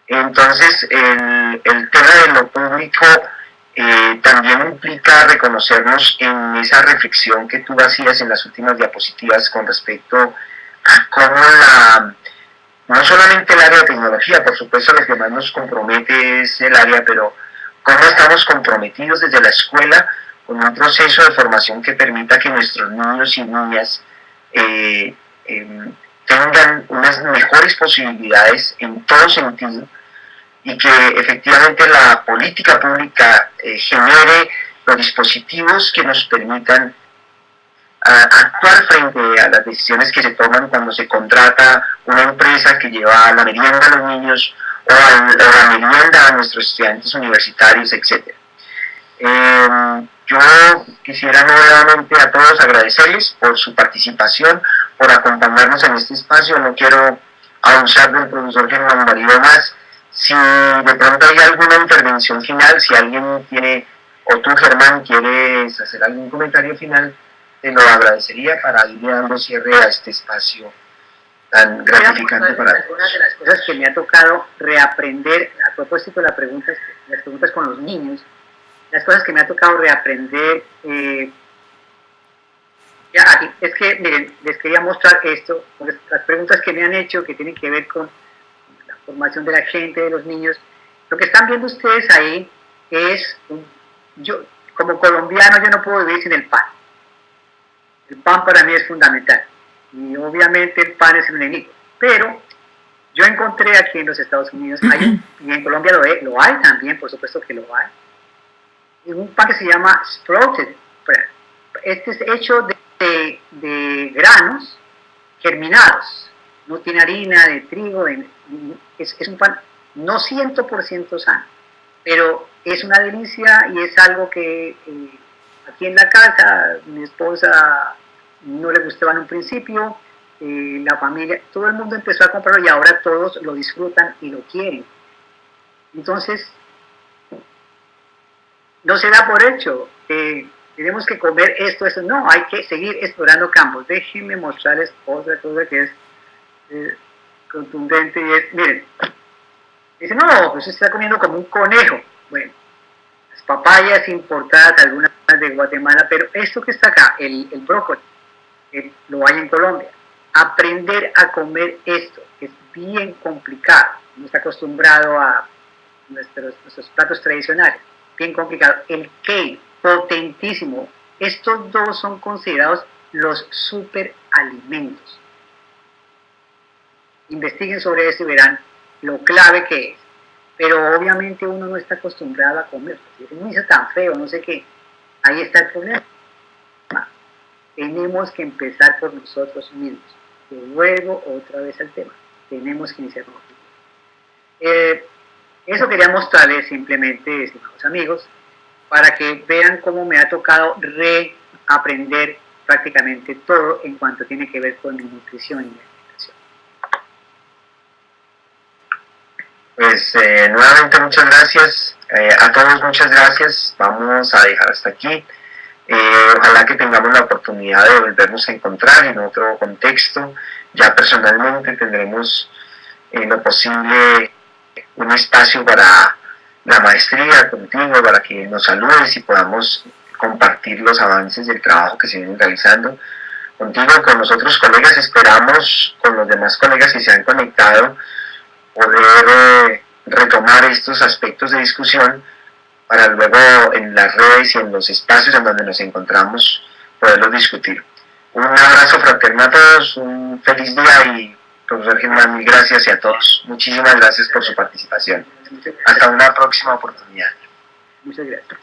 Entonces, el tema de lo público también implica reconocernos en esa reflexión que tú hacías en las últimas diapositivas con respecto a cómo no solamente el área de tecnología, por supuesto lo que más nos compromete es el área, pero cómo estamos comprometidos desde la escuela con un proceso de formación que permita que nuestros niños y niñas tengan unas mejores posibilidades en todo sentido y que efectivamente la política pública genere los dispositivos que nos permitan actuar frente a las decisiones que se toman cuando se contrata una empresa que lleva la merienda a los niños o la merienda a nuestros estudiantes universitarios, etc. Yo quisiera nuevamente a todos agradecerles por su participación, por acompañarnos en este espacio. No quiero abusar del profesor Germán Darío más. Si de pronto hay alguna intervención final, si alguien tiene, o tú Germán quieres hacer algún comentario final, te lo agradecería para ir dando cierre a este espacio tan gratificante para todos. Una de las cosas que me ha tocado reaprender, a propósito de las preguntas con los niños, las cosas que me ha tocado reaprender, es que, miren, les quería mostrar esto, las preguntas que me han hecho que tienen que ver con la formación de la gente, de los niños. Lo que están viendo ustedes ahí es, yo como colombiano yo no puedo vivir sin el pan. El pan para mí es fundamental y obviamente el pan es el enemigo, pero yo encontré aquí en los Estados Unidos, y en Colombia lo hay también, por supuesto que lo hay, un pan que se llama sprouted bread. Este es hecho de granos germinados, no tiene harina de trigo, es un pan no 100% sano, pero es una delicia y es algo que aquí en la casa mi esposa no le gustaba en un principio, la familia, todo el mundo empezó a comprarlo y ahora todos lo disfrutan y lo quieren. Entonces, no se da por hecho que tenemos que comer esto, no, hay que seguir explorando campos. Déjenme mostrarles otra cosa que es contundente y es, miren, dice, no, pues se está comiendo como un conejo. Bueno, las papayas importadas, algunas de Guatemala, pero esto que está acá, el brócoli, lo hay en Colombia. Aprender a comer esto es bien complicado, no está acostumbrado a nuestros platos tradicionales, bien complicado. El kale, potentísimo. Estos dos son considerados los superalimentos. Investiguen sobre eso y verán lo clave que es. pero obviamente uno no está acostumbrado a comer. Es un hizo tan feo, no sé qué. Ahí está el problema. Tenemos que empezar por nosotros mismos. Yo vuelvo otra vez al tema. Tenemos que iniciar con nosotros. Eso quería mostrarles simplemente, estimados amigos, para que vean cómo me ha tocado reaprender prácticamente todo en cuanto tiene que ver con mi nutrición y mi alimentación. Pues nuevamente muchas gracias a todos, muchas gracias. Vamos a dejar hasta aquí. Ojalá que tengamos la oportunidad de volvernos a encontrar en otro contexto. Ya personalmente tendremos lo posible un espacio para la maestría contigo, para que nos saludes y podamos compartir los avances del trabajo que se vienen realizando contigo, con los otros colegas. Esperamos con los demás colegas que se han conectado poder retomar estos aspectos de discusión para luego en las redes y en los espacios en donde nos encontramos poderlos discutir. Un abrazo fraterno a todos, un feliz día y profesor Germán, mil gracias, y a todos muchísimas gracias por su participación. Hasta una próxima oportunidad. Muchas gracias.